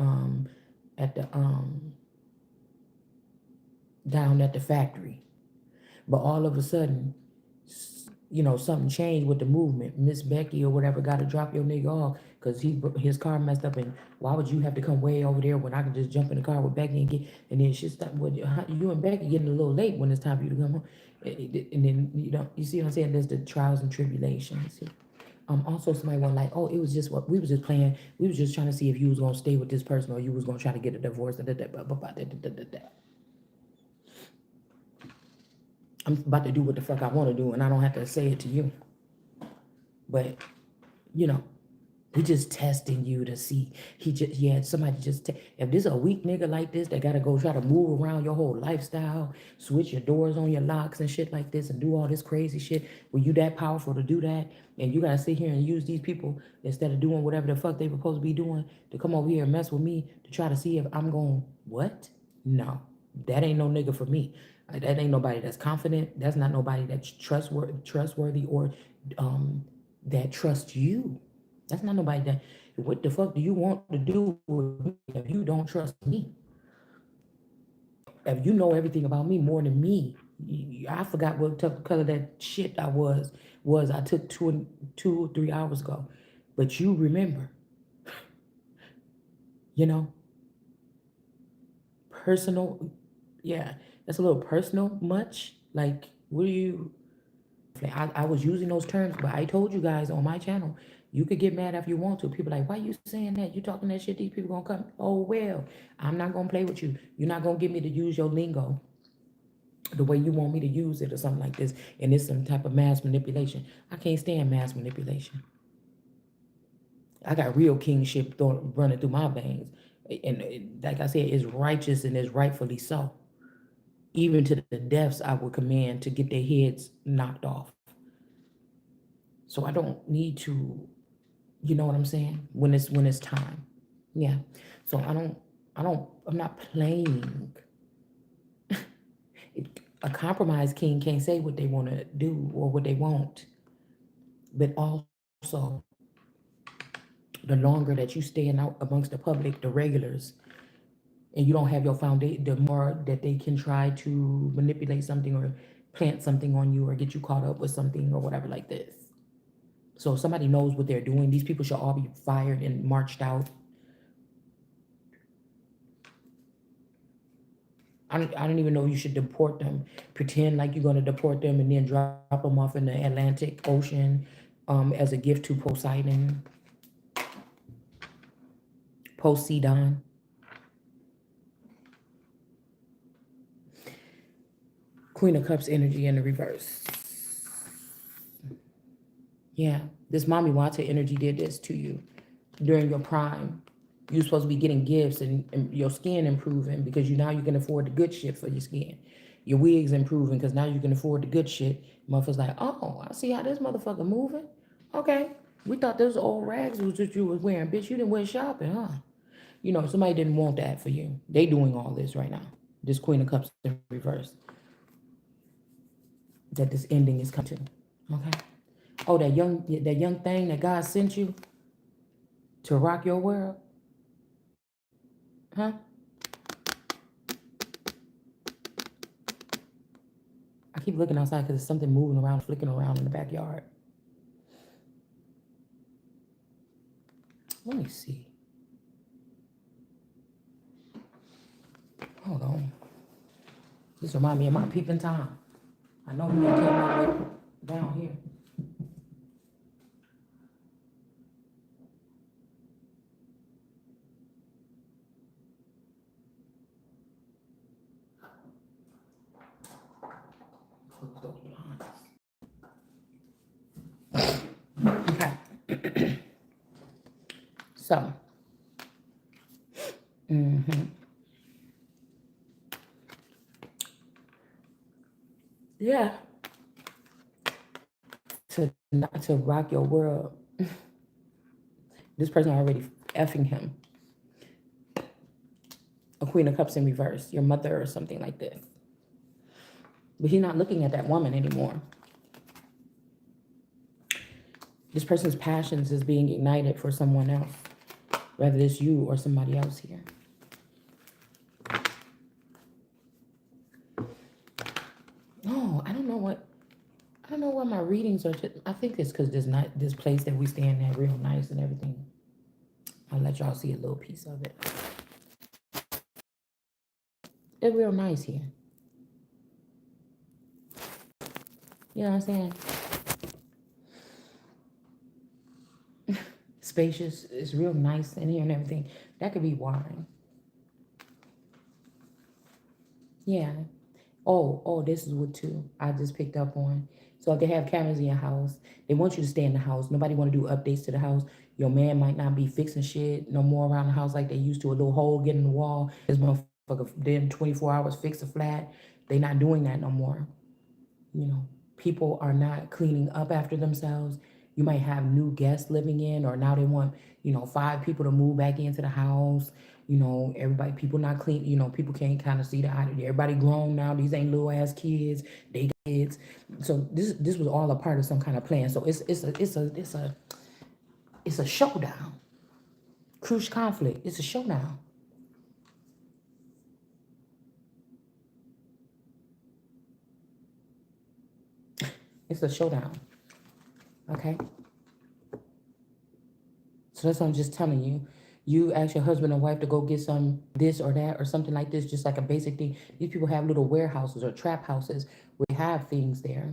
down at the factory, but all of a sudden something changed with the movement. Miss Becky or whatever got to drop your nigga off because his car messed up, and why would you have to come way over there when I can just jump in the car with Becky and get, and then she stop. Well, you and Becky getting a little late when it's time for you to come home, and then you see what I'm saying? There's the trials and tribulations. Also somebody was like, oh, it was just what we was just playing. We was just trying to see if you was gonna stay with this person or you was gonna try to get a divorce. I'm about to do what the fuck I want to do, and I don't have to say it to you. But you know, we just testing you to see. He had somebody just if this a weak nigga like this that gotta go try to move around your whole lifestyle, switch your doors on your locks and shit like this, and do all this crazy shit. Were you that powerful to do that? And you gotta sit here and use these people instead of doing whatever the fuck they were supposed to be doing to come over here and mess with me to try to see if I'm going what? No, that ain't no nigga for me. That ain't nobody that's confident. That's not nobody that's trustworthy or that trusts you. That's not nobody that. What the fuck do you want to do with me if you don't trust me? If you know everything about me more than me, I forgot what color that shit I was. I took 2 or 3 hours ago, but you remember, you know, personal. Yeah, that's a little personal. Much like what do you? I was using those terms, but I told you guys on my channel, you could get mad if you want to. People like, why you saying that? You talking that shit? These people gonna come. Oh well, I'm not gonna play with you. You're not gonna get me to use your lingo the way you want me to use it or something like this. And it's some type of mass manipulation. I can't stand mass manipulation. I got real kingship running through my veins, and like I said, it's righteous and it's rightfully so. Even to the deaths, I would command to get their heads knocked off. So I don't need to, you know what I'm saying? When it's time. Yeah. So I'm not playing. A compromised king can't say what they want to do or what they want. But also the longer that you staying out amongst the public, the regulars, and you don't have your foundation, the more that they can try to manipulate something or plant something on you or get you caught up with something or whatever like this. So if somebody knows what they're doing, these people should all be fired and marched out. I don't even know you should deport them. Pretend like you're going to deport them and then drop them off in the Atlantic Ocean as a gift to Poseidon, Poseidon. Queen of Cups energy in the reverse. Yeah, this Mommy Wata energy did this to you during your prime. You're supposed to be getting gifts and your skin improving because you can afford the good shit for your skin. Your wigs improving because now you can afford the good shit. Motherfuckers like, oh, I see how this motherfucker moving. Okay, we thought those old rags was what you was wearing. Bitch, you didn't wear shopping, huh? Somebody didn't want that for you. They doing all this right now. This Queen of Cups in reverse. That this ending is coming to. Okay. Oh, that young thing that God sent you to rock your world, huh? I keep looking outside because there's something moving around, flicking around in the backyard. Let me see. Hold on. This remind me of my peeping Tom. I know he ain't came all the way down here. Close those blinds. Okay. So, yeah, to not to rock your world. This person already effing him. A Queen of Cups in reverse, your mother or something like this. But he's not looking at that woman anymore. This person's passions is being ignited for someone else, whether it's you or somebody else here. Oh, I don't know what my readings are. I think it's because this place that we stand at real nice and everything. I'll let y'all see a little piece of it. It's real nice here. You know what I'm saying? Spacious. It's real nice in here and everything. That could be why. Yeah. Oh, this is what too. I just picked up on. So if they have cameras in your house, they want you to stay in the house. Nobody want to do updates to the house. Your man might not be fixing shit no more around the house like they used to. A little hole get in the wall. This motherfucker then 24 hours fix a flat. They not doing that no more. You know, people are not cleaning up after themselves. You might have new guests living in, or now they want, 5 people to move back into the house. People not clean, people can't kind of see the eye. Everybody grown now. These ain't little ass kids. They kids. So this was all a part of some kind of plan. So it's a showdown. Crucial conflict. It's a showdown. It's a showdown. Okay. So that's what I'm just telling you. You ask your husband or wife to go get some this or that or something like this, just like a basic thing. These people have little warehouses or trap houses where they have things there.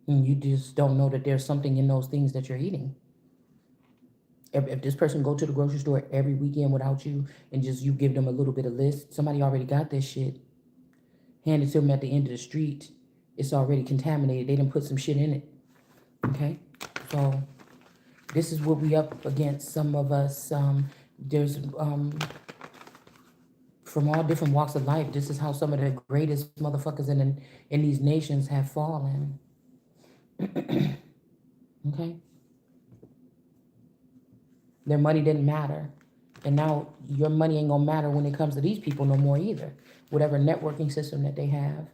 And you just don't know that there's something in those things that you're eating. If this person go to the grocery store every weekend without you and just you give them a little bit of list, somebody already got this shit. Handed to them at the end of the street. It's already contaminated. They didn't put some shit in it. Okay? So this is what we up against. Some of us, there's from all different walks of life. This is how some of the greatest motherfuckers in these nations have fallen. Okay? Their money didn't matter. And now your money ain't gonna matter when it comes to these people no more either. Whatever networking system that they have,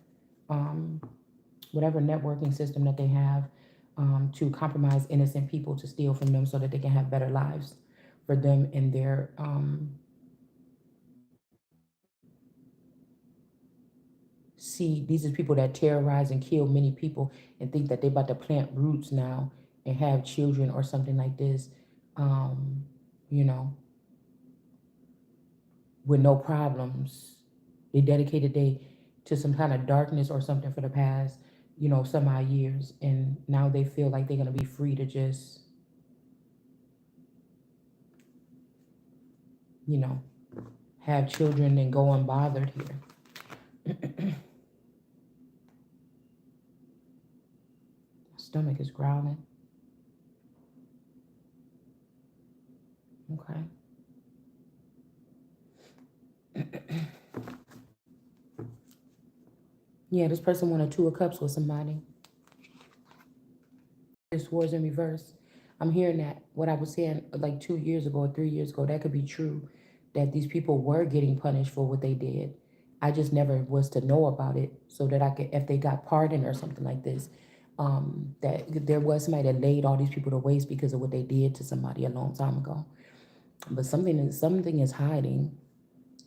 to compromise innocent people to steal from them so that they can have better lives for them and their seed. These are people that terrorize and kill many people and think that they about to plant roots now and have children or something like this, you know, with no problems. They dedicated to some kind of darkness or something for the past, some odd years, and now they feel like they're gonna be free to just, you know, have children and go unbothered here. My stomach is growling. Okay. Yeah, this person won a 2 of Cups with somebody. This war's in reverse. I'm hearing that what I was saying like 2 years ago or 3 years ago, that could be true. that these people were getting punished for what they did. I just never was to know about it so that I could, if they got pardoned or something like this, that there was somebody that laid all these people to waste because of what they did to somebody a long time ago. But something is hiding.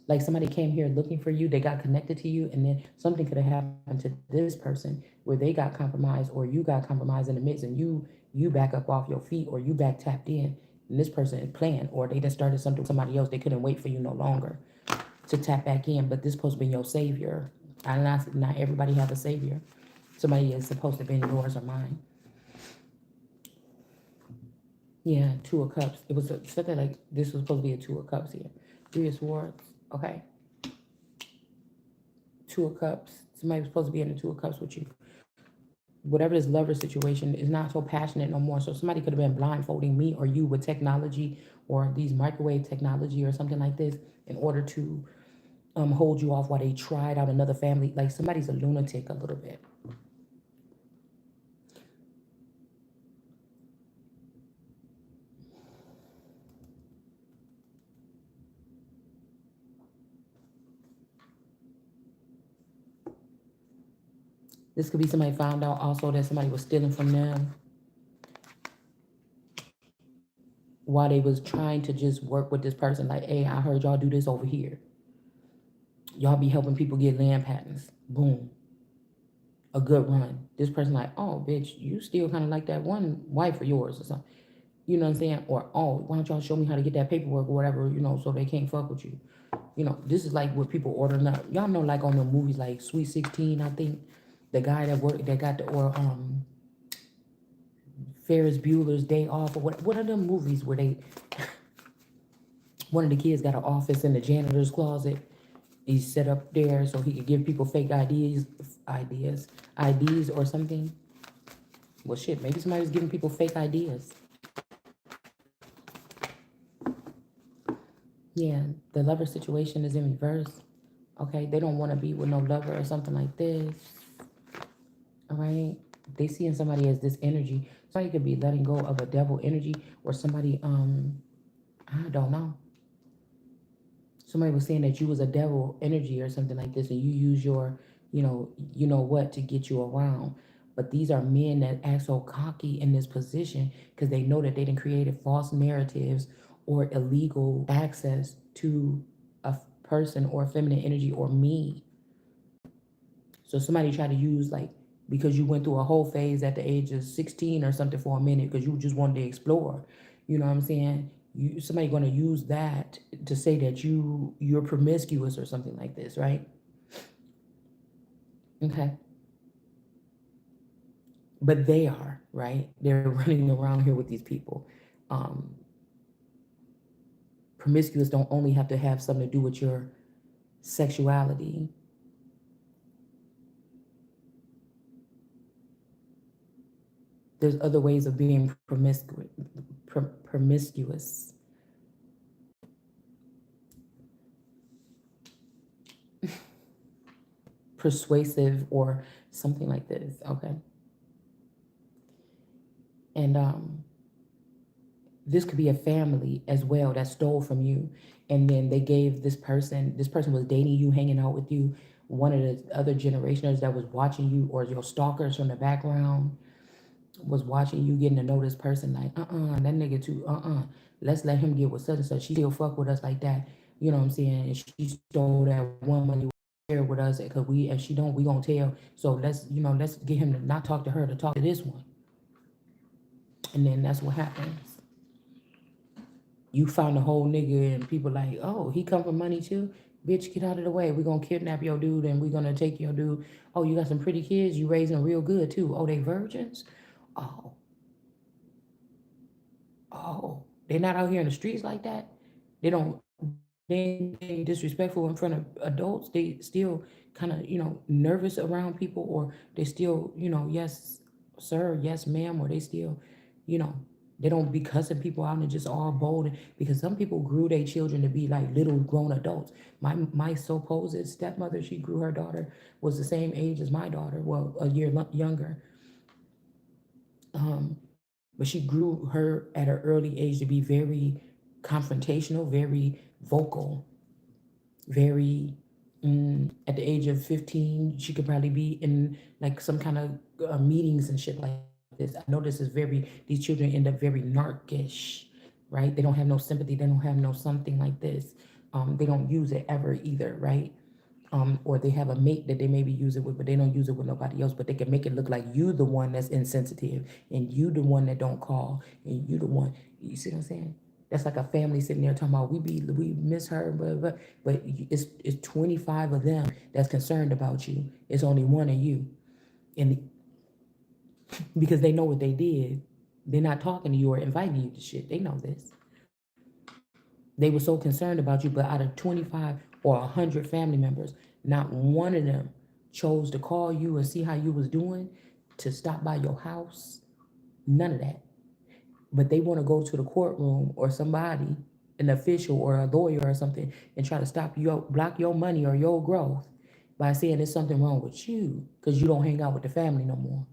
Like somebody came here looking for you, they got connected to you, and then something could have happened to this person where they got compromised or you got compromised in the midst, and you back up off your feet or you back tapped in, and this person is playing, or they just started something with somebody else. They couldn't wait for you no longer to tap back in, but this supposed to be your savior. And not everybody have a savior. Somebody is supposed to be yours or mine. Yeah, two of cups. It was something like this was supposed to be a two of cups here. Three of swords. Okay. Two of cups. Somebody was supposed to be in the two of cups with you. Whatever this lover situation is not so passionate no more. So somebody could have been blindfolding me or you with technology or these microwave technology or something like this in order to hold you off while they tried out another family. Like somebody's a lunatic a little bit. This could be somebody found out also that somebody was stealing from them while they was trying to just work with this person. Like, hey, I heard y'all do this over here. Y'all be helping people get land patents. Boom. A good run. This person like, oh, bitch, you still kind of like that one wife of yours or something. You know what I'm saying? Or, oh, why don't y'all show me how to get that paperwork or whatever, so they can't fuck with you. This is like what people ordering up. Y'all know, like on the movies like Sweet 16, I think. The guy that got the, or Ferris Bueller's Day Off, or what are them movies where they, one of the kids got an office in the janitor's closet. He's set up there so he could give people fake IDs or something. Well, shit, maybe somebody was giving people fake ideas. Yeah, the lover situation is in reverse. Okay, they don't want to be with no lover or something like this. All right, they seeing somebody as this energy. Somebody could be letting go of a devil energy, or somebody, I don't know. Somebody was saying that you was a devil energy or something like this, and you use your, what to get you around. But these are men that act so cocky in this position because they know that they didn't create false narratives or illegal access to a person or feminine energy or me. So somebody tried to use, like, because you went through a whole phase at the age of 16 or something for a minute because you just wanted to explore. You know what I'm saying? Somebody going to use that to say that you're promiscuous or something like this, right? Okay. But they are, right? They're running around here with these people. Um, Promiscuous don't only have to have something to do with your sexuality. There's other ways of being promiscuous. Persuasive or something like this. Okay. And this could be a family as well that stole from you, and then they gave this person was dating you, hanging out with you, one of the other generationers that was watching you, or your stalkers from the background was watching you, getting to know this person, like, that nigga too, let's let him get with such and such. She still fuck with us like that. You know what I'm saying? And she stole that one money share with us, because if she don't, we gonna tell. So let's get him to not talk to her, to talk to this one. And then that's what happens. You found a whole nigga and people like, oh, he come for money too? Bitch, get out of the way. We're gonna kidnap your dude and we're gonna take your dude. Oh, you got some pretty kids, you raising them real good too. Oh, they virgins? Oh, oh. They're not out here in the streets like that. They don't they ain't disrespectful in front of adults. They still kind of, nervous around people, or they still, yes, sir, yes, ma'am, or they still, you know, they don't be cussing people out and just all bold. Because some people grew their children to be like little grown adults. My supposed stepmother, she grew her daughter, was the same age as my daughter, well, a year younger. But she grew her at an early age to be very confrontational, very vocal, very at the age of 15, she could probably be in like some kind of meetings and shit like this. I know this is these children end up very narcish, right? They don't have no sympathy. They don't have no something like this. They don't use it ever either, right? Or they have a mate that they maybe use it with, but they don't use it with nobody else. But they can make it look like you the one that's insensitive, and you the one that don't call, and you the one. You see what I'm saying? That's like a family sitting there talking about we miss her, but it's 25 of them that's concerned about you. It's only one of you, and because they know what they did, they're not talking to you or inviting you to shit. They know this. They were so concerned about you, but out of 25 or 100 family members, not one of them chose to call you or see how you was doing, to stop by your house. None of that. But they want to go to the courtroom or somebody, an official or a lawyer or something, and try to stop you, block your money or your growth by saying there's something wrong with you because you don't hang out with the family no more.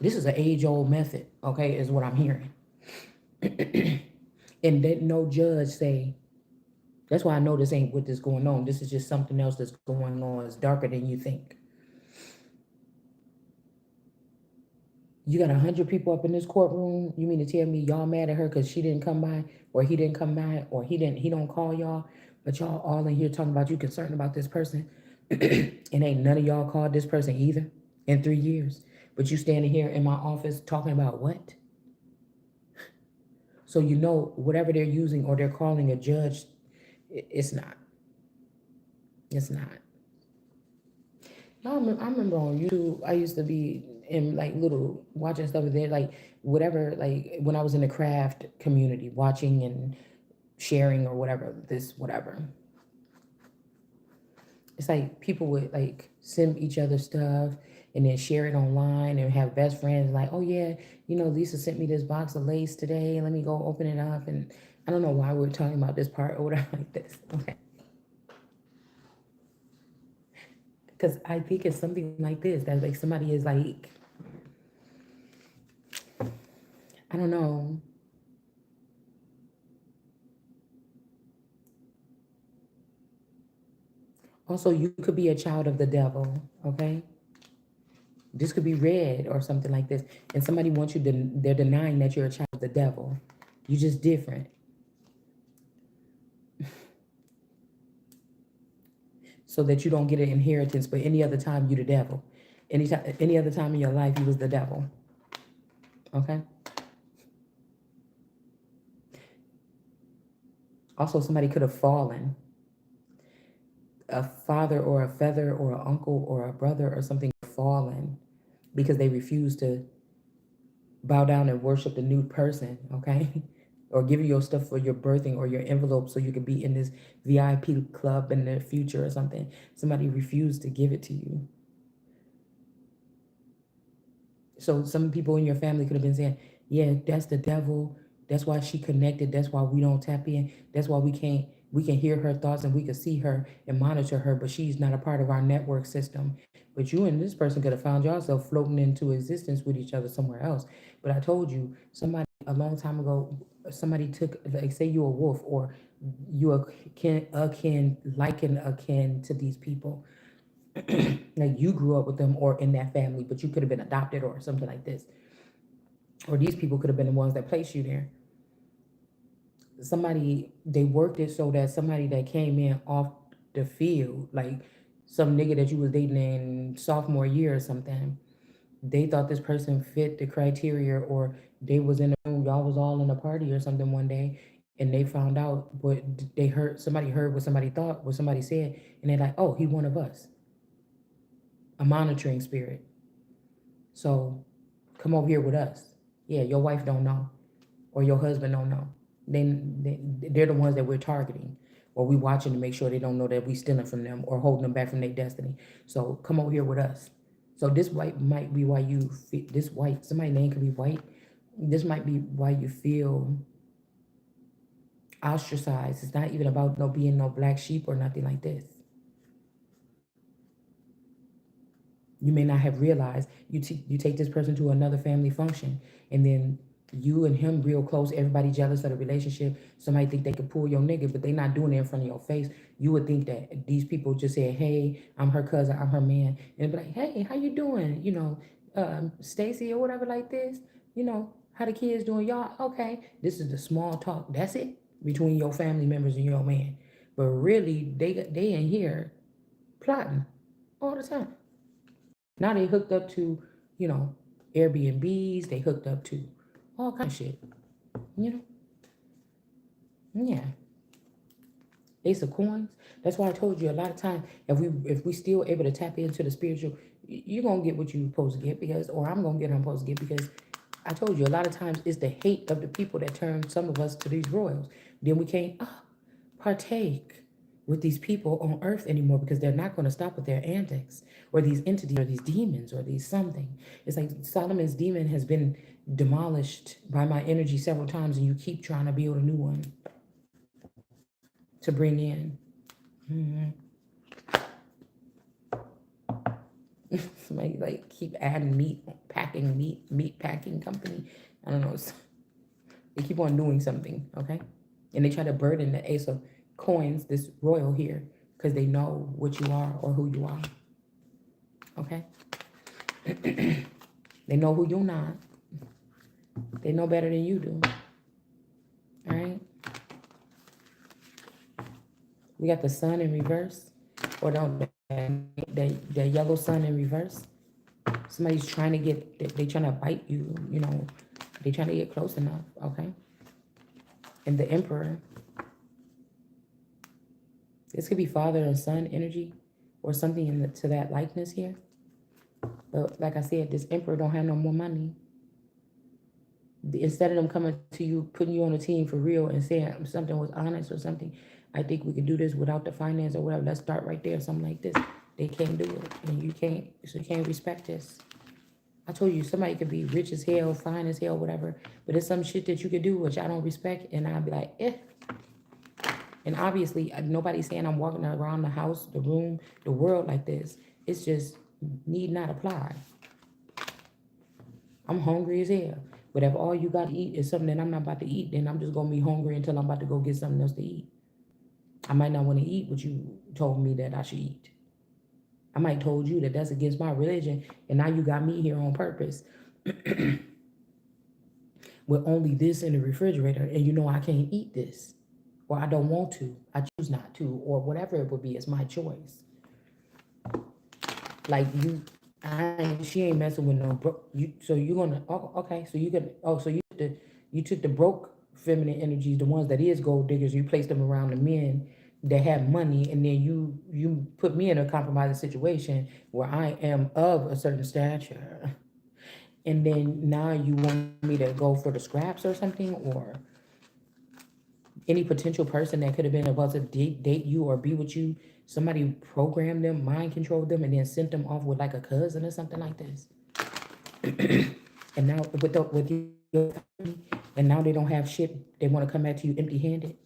This is an age-old method, okay, is what I'm hearing. And that no judge say, that's why I know this ain't what this going on. This is just something else that's going on. It's darker than you think. You got 100 people up in this courtroom. You mean to tell me y'all mad at her because she didn't come by, or he didn't come by, or he don't call y'all, but y'all all in here talking about you concerned about this person, and ain't none of y'all called this person either in 3 years. But you standing here in my office talking about what? So you know whatever they're using or they're calling a judge, it's not. It's not. I remember on YouTube, I used to be in like little watching stuff there, like whatever, like when I was in the craft community, watching and sharing or whatever, this, whatever. It's like people would like send each other stuff and then share it online and have best friends like, oh yeah, Lisa sent me this box of lace today. Let me go open it up. And I don't know why we're talking about this part or whatever like this. Okay. Because I think it's something like this that like somebody is like, I don't know. Also, you could be a child of the devil, okay? This could be read or something like this. And somebody wants you to, they're denying that you're a child of the devil. You're just different. So that you don't get an inheritance, but any other time you the devil. Any other time in your life you was the devil. Okay? Also, somebody could have fallen. A father or a feather or an uncle or a brother or something fallen because they refused to bow down and worship the new person, okay? Or give you your stuff for your birthing or your envelope so you could be in this VIP club in the future or something. Somebody refused to give it to you. So some people in your family could have been saying, yeah, that's the devil. That's why she connected. That's why we don't tap in. That's why we can hear her thoughts and we can see her and monitor her, but she's not a part of our network system. But you and this person could have found yourself floating into existence with each other somewhere else. But I told you, somebody a long time ago, somebody took, like, say you a wolf or you akin to these people. Like you grew up with them or in that family, but you could have been adopted or something like this. Or these people could have been the ones that placed you there. Somebody, they worked it so that somebody that came in off the field, like some nigga that you was dating in sophomore year or something, they thought this person fit the criteria, or they was in the room, y'all was all in a party or something one day, and they found out what they heard, somebody heard what somebody thought, what somebody said, and they're like, oh, he one of us. A monitoring spirit. So come over here with us. Yeah, your wife don't know, or your husband don't know. They're the ones that we're targeting, or we watching to make sure they don't know that we stealing from them or holding them back from their destiny. So come over here with us. So this white might be why you feel, this white, somebody's name could be white. This might be why you feel ostracized. It's not even about no being no black sheep or nothing like this. You may not have realized you take this person to another family function, and then You and him real close, everybody jealous of the relationship. Somebody think they could pull your nigga, but they not doing it in front of your face. You would think that these people just say, hey, I'm her cousin, I'm her man. And be like, hey, how you doing? Stacy or whatever like this. How the kids doing? Y'all, okay. This is the small talk. That's it between your family members and your man. But really, they in here plotting all the time. Now they hooked up to, you know, Airbnbs. They hooked up to all kind of shit. You know, yeah. Ace of Coins. That's why I told you a lot of times if we still able to tap into the spiritual, you're gonna get what you're supposed to get or I'm gonna get what I'm supposed to get because I told you a lot of times it's the hate of the people that turn some of us to these royals. Then we can't partake with these people on earth anymore because they're not going to stop with their antics or these entities or these demons or these something. It's like Solomon's demon has been demolished by my energy several times and you keep trying to build a new one to bring in. Somebody like keep adding meat packing company. I don't know. They keep on doing something, okay? And they try to burden the Ace of Coins, this royal here, because they know what you are or who you are. Okay? They know who you're not. They know better than you do. All right? We got the sun in reverse. Or the yellow sun in reverse. Somebody's trying to they trying to bite you, they trying to get close enough, okay? And the Emperor. This could be father and son energy or something to that likeness here. But like I said, this Emperor don't have no more money. Instead of them coming to you, putting you on a team for real and saying something was honest or something, I think we could do this without the finance or whatever. Let's start right there, something like this. They can't do it. And you can't respect this. I told you somebody could be rich as hell, fine as hell, whatever. But it's some shit that you could do which I don't respect. And I'd be like, eh. And obviously, nobody's saying I'm walking around the house, the room, the world like this. It's just need not apply. I'm hungry as hell. But if all you got to eat is something that I'm not about to eat, then I'm just going to be hungry until I'm about to go get something else to eat. I might not want to eat what you told me that I should eat. I might told you that that's against my religion, and now you got me here on purpose with only this in the refrigerator, and you know I can't eat this. Or I don't want to, I choose not to, or whatever it would be, it's my choice. Like she ain't messing with no broke. So you're gonna, okay, so you can, so you took the broke feminine energies, the ones that is gold diggers, you placed them around the men that have money, and then you put me in a compromising situation where I am of a certain stature, and then now you want me to go for the scraps or something, or any potential person that could have been about to date you or be with you, somebody programmed them, mind controlled them, and then sent them off with like a cousin or something like this. And now with your family, and now they don't have shit. They want to come back to you empty-handed.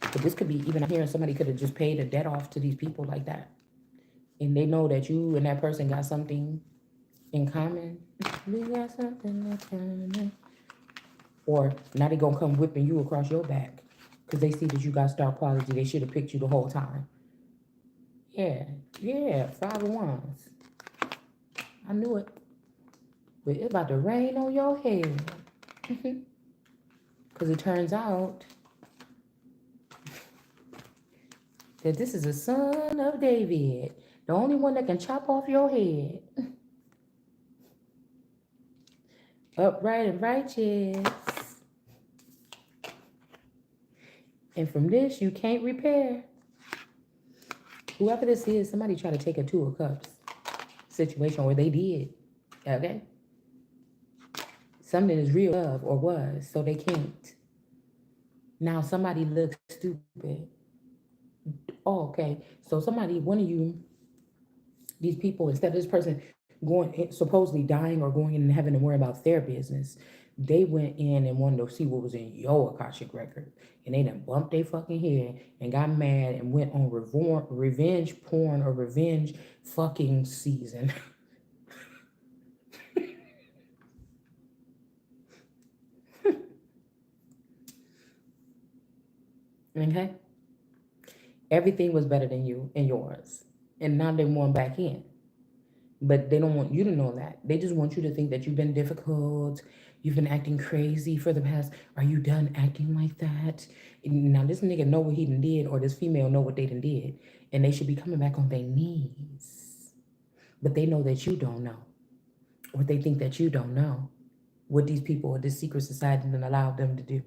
But this could be even I'm hearing somebody could have just paid a debt off to these people like that, and they know that you and that person got something in common. We got something in common. Or now they gonna come whipping you across your back because they see that you got star quality. They should have picked you the whole time. Yeah, 5 of Wands. I knew it. But it's about to rain on your head. Because it turns out that this is a son of David. The only one that can chop off your head. Upright and righteous. And from this, you can't repair. Whoever this is, somebody tried to take a 2 of Cups situation, or they did. Okay? Something is real love, or was, so they can't. Now somebody looks stupid. Oh, okay. So one of you, these people, instead of this person going, supposedly dying or going in and having to worry about their business, they went in and wanted to see what was in your Akashic record. And they done bumped their fucking head and got mad and went on revenge porn or revenge fucking season. Okay? Everything was better than you and yours. And now they want back in. But they don't want you to know that. They just want you to think that you've been difficult, you've been acting crazy for the past. Are you done acting like that? Now this nigga know what he done did, or this female know what they done did, and they should be coming back on their knees. But they know that you don't know, or they think that you don't know what these people or this secret society done allowed them to do.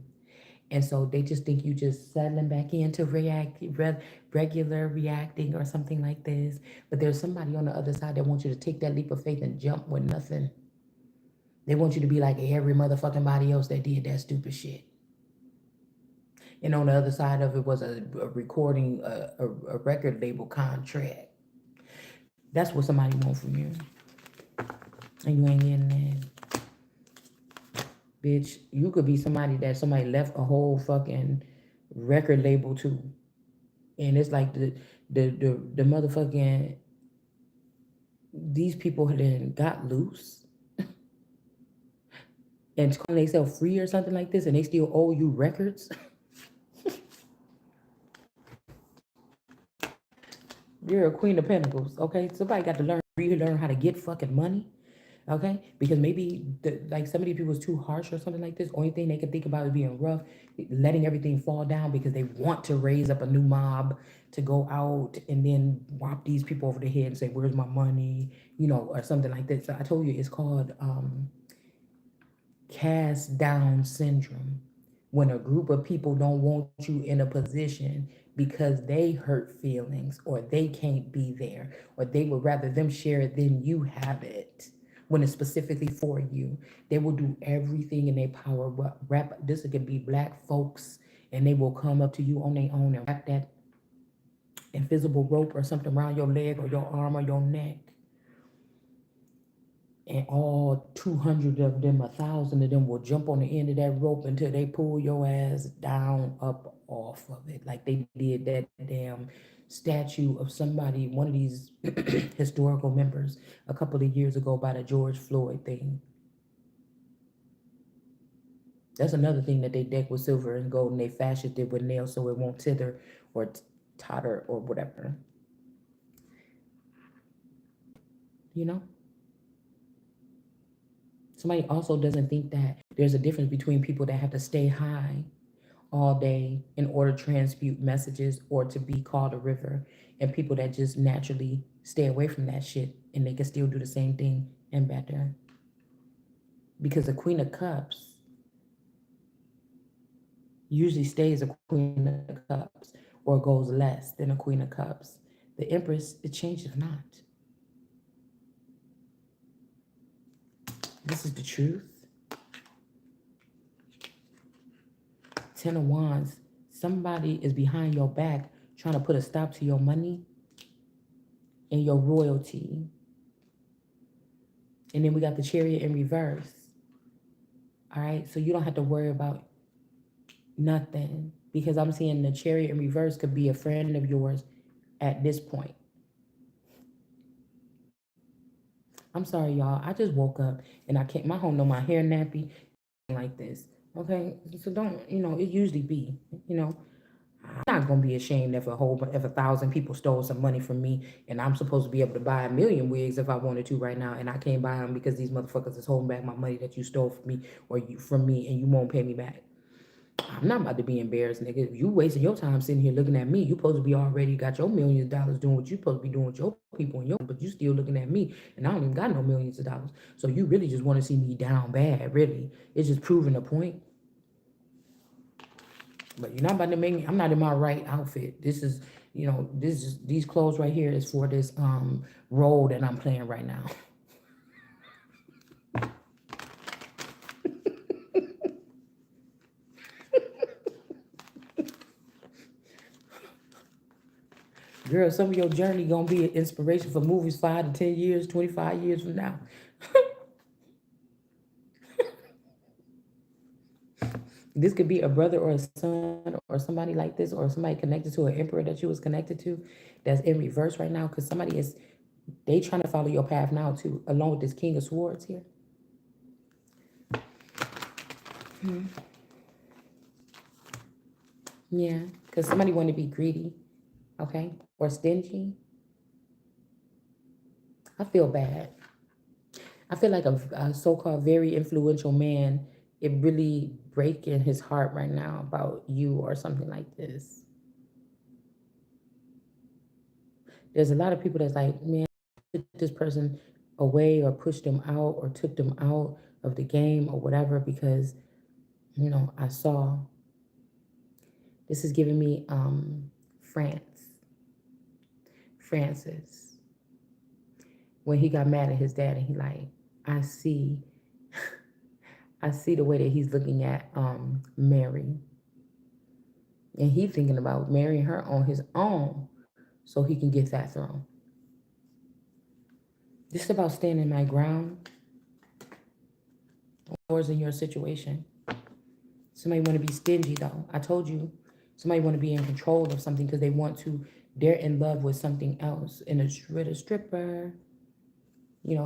And so they just think you just settling back into regular reacting or something like this. But there's somebody on the other side that wants you to take that leap of faith and jump with nothing. They want you to be like every motherfucking body else that did that stupid shit. And on the other side of it was a recording, a record label contract. That's what somebody wants from you. And you ain't getting that. Bitch, you could be somebody that somebody left a whole fucking record label to. And it's like the motherfucking these people then got loose and calling themselves free or something like this, and they still owe you records. You're a queen of pentacles, okay? Somebody got to relearn how to get fucking money, okay? Because maybe like some of these people is too harsh or something like this. Only thing they can think about is being rough, letting everything fall down because they want to raise up a new mob to go out and then whop these people over the head and say, "Where's my money?" You know, or something like this. So I told you it's called cast down syndrome, when a group of people don't want you in a position because they hurt feelings or they can't be there or they would rather them share it than you have it when it's specifically for you. They will do everything in their power. This could be black folks, and they will come up to you on their own and wrap that invisible rope or something around your leg or your arm or your neck, and all 200 of them, 1,000 of them will jump on the end of that rope until they pull your ass down, up off of it, like they did that damn statue of somebody, one of these historical members, a couple of years ago by the George Floyd thing. That's another thing that they deck with silver and gold, and they fashioned it with nails so it won't tether or totter or whatever. You know? Somebody also doesn't think that there's a difference between people that have to stay high all day in order to transmute messages or to be called a river, and people that just naturally stay away from that shit and they can still do the same thing and better. Because the Queen of Cups usually stays a Queen of Cups or goes less than a Queen of Cups. The Empress, it changes not. This is the truth. Ten of Wands, somebody is behind your back trying to put a stop to your money and your royalty. And then we got the Chariot in reverse. All right, so you don't have to worry about nothing, because I'm seeing the Chariot in reverse could be a friend of yours at this point. I'm sorry, y'all. I just woke up and I can't, my home know my hair nappy like this. Okay, so don't, it usually be, I'm not gonna be ashamed if if 1,000 people stole some money from me, and I'm supposed to be able to buy 1,000,000 wigs if I wanted to right now, and I can't buy them because these motherfuckers is holding back my money that you stole from me from me, and you won't pay me back. I'm not about to be embarrassed, nigga. You wasting your time sitting here looking at me. You supposed to be already got your millions of dollars doing what you supposed to be doing with your people and but you still looking at me, and I don't even got no millions of dollars. So you really just want to see me down bad, really. It's just proving a point. But you're not about to make me, I'm not in my right outfit. This is, these clothes right here is for this role that I'm playing right now. Girl, some of your journey gonna be an inspiration for movies 5 to 10 years, 25 years from now. This could be a brother or a son or somebody like this, or somebody connected to an emperor that you was connected to that's in reverse right now, because they trying to follow your path now too, along with this King of Swords here. Yeah, because Because somebody want to be greedy, okay, or stingy. I feel bad. I feel like a so-called very influential man, it really breaking his heart right now about you or something like this. There's a lot of people that's like, man, took this person away or pushed them out or took them out of the game or whatever because, I saw this is giving me Francis. When he got mad at his dad and he like, I see I see the way that he's looking at Mary. And he thinking about marrying her on his own so he can get that throne. This is about standing my ground or in your situation. Somebody want to be stingy though. I told you, somebody want to be in control of something because they want to. They're in love with something else. And a stripper.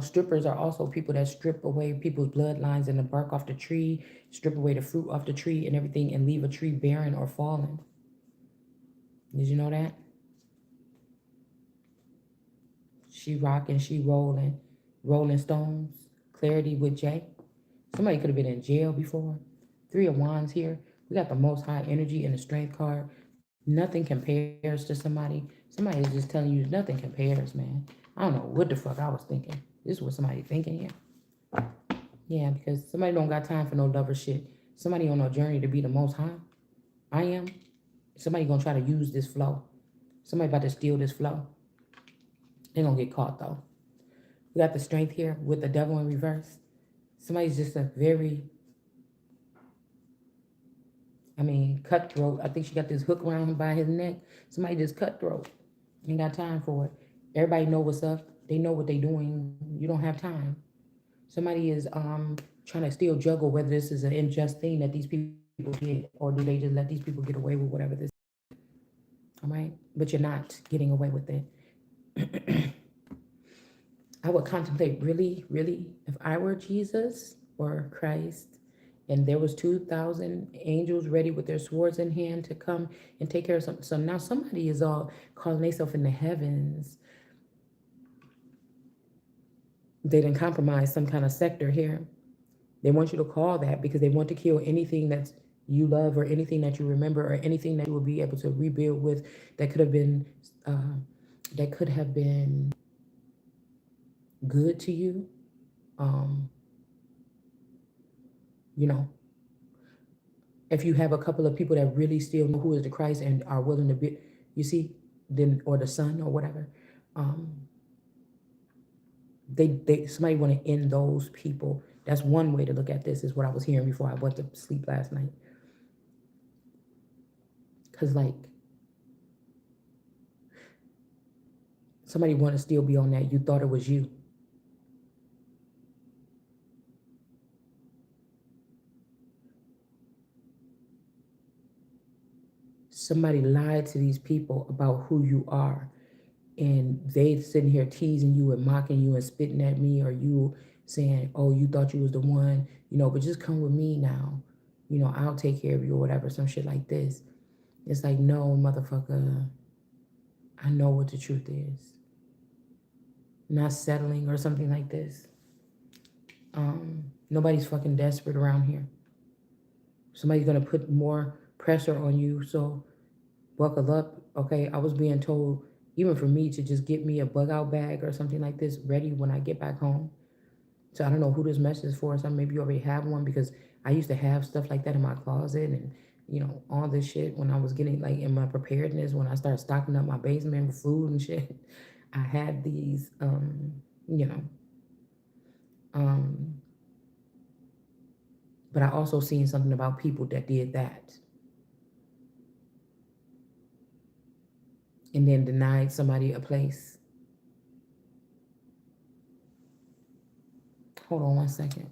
Strippers are also people that strip away people's bloodlines and the bark off the tree, strip away the fruit off the tree and everything, and leave a tree barren or fallen. Did you know that? She rocking, she rolling, Rolling Stones, Clarity with Jay. Somebody could have been in jail before. Three of Wands here. We got the most high energy and the strength card. Nothing compares to somebody. Somebody is just telling you nothing compares, man. I don't know what the fuck I was thinking. This is what somebody thinking here. Yeah, because somebody don't got time for no lover shit. Somebody on a journey to be the most high. I am. Somebody gonna try to use this flow. Somebody about to steal this flow. They gonna get caught though. We got the strength here with the devil in reverse. Somebody's just a very, cutthroat. I think she got this hook around him by his neck. Somebody just cutthroat. Ain't got time for it. Everybody know what's up. They know what they doing. You don't have time. Somebody is trying to still juggle whether this is an unjust thing that these people did, or do they just let these people get away with whatever this is. All right? But you're not getting away with it. I would contemplate really, really, if I were Jesus or Christ, and there was 2,000 angels ready with their swords in hand to come and take care of something. So now somebody is all calling themselves in the heavens. They didn't compromise some kind of sector here. They want you to call that because they want to kill anything that you love or anything that you remember or anything that you will be able to rebuild with that could have been good to you. You know, if you have a couple of people that really still know who is the Christ and are willing to be, you see, then or the Son or whatever, they somebody want to end those people. That's one way to look at this. Is what I was hearing before I went to sleep last night. Cause like somebody want to still be on that. You thought it was you. Somebody lied to these people about who you are, and they sitting here teasing you and mocking you and spitting at me, or you saying, "Oh, you thought you was the one," but just come with me now. I'll take care of you or whatever, some shit like this. It's like, no, motherfucker, I know what the truth is. Not settling or something like this. Nobody's fucking desperate around here. Somebody's gonna put more pressure on you, so buckle up. Okay, I was being told, even for me, to just get me a bug out bag or something like this ready when I get back home. So I don't know who this message is for. So maybe you already have one, because I used to have stuff like that in my closet, and all this shit when I was getting like in my preparedness, when I started stocking up my basement with food and shit. I had these but I also seen something about people that did that and then denied somebody a place. Hold on one second.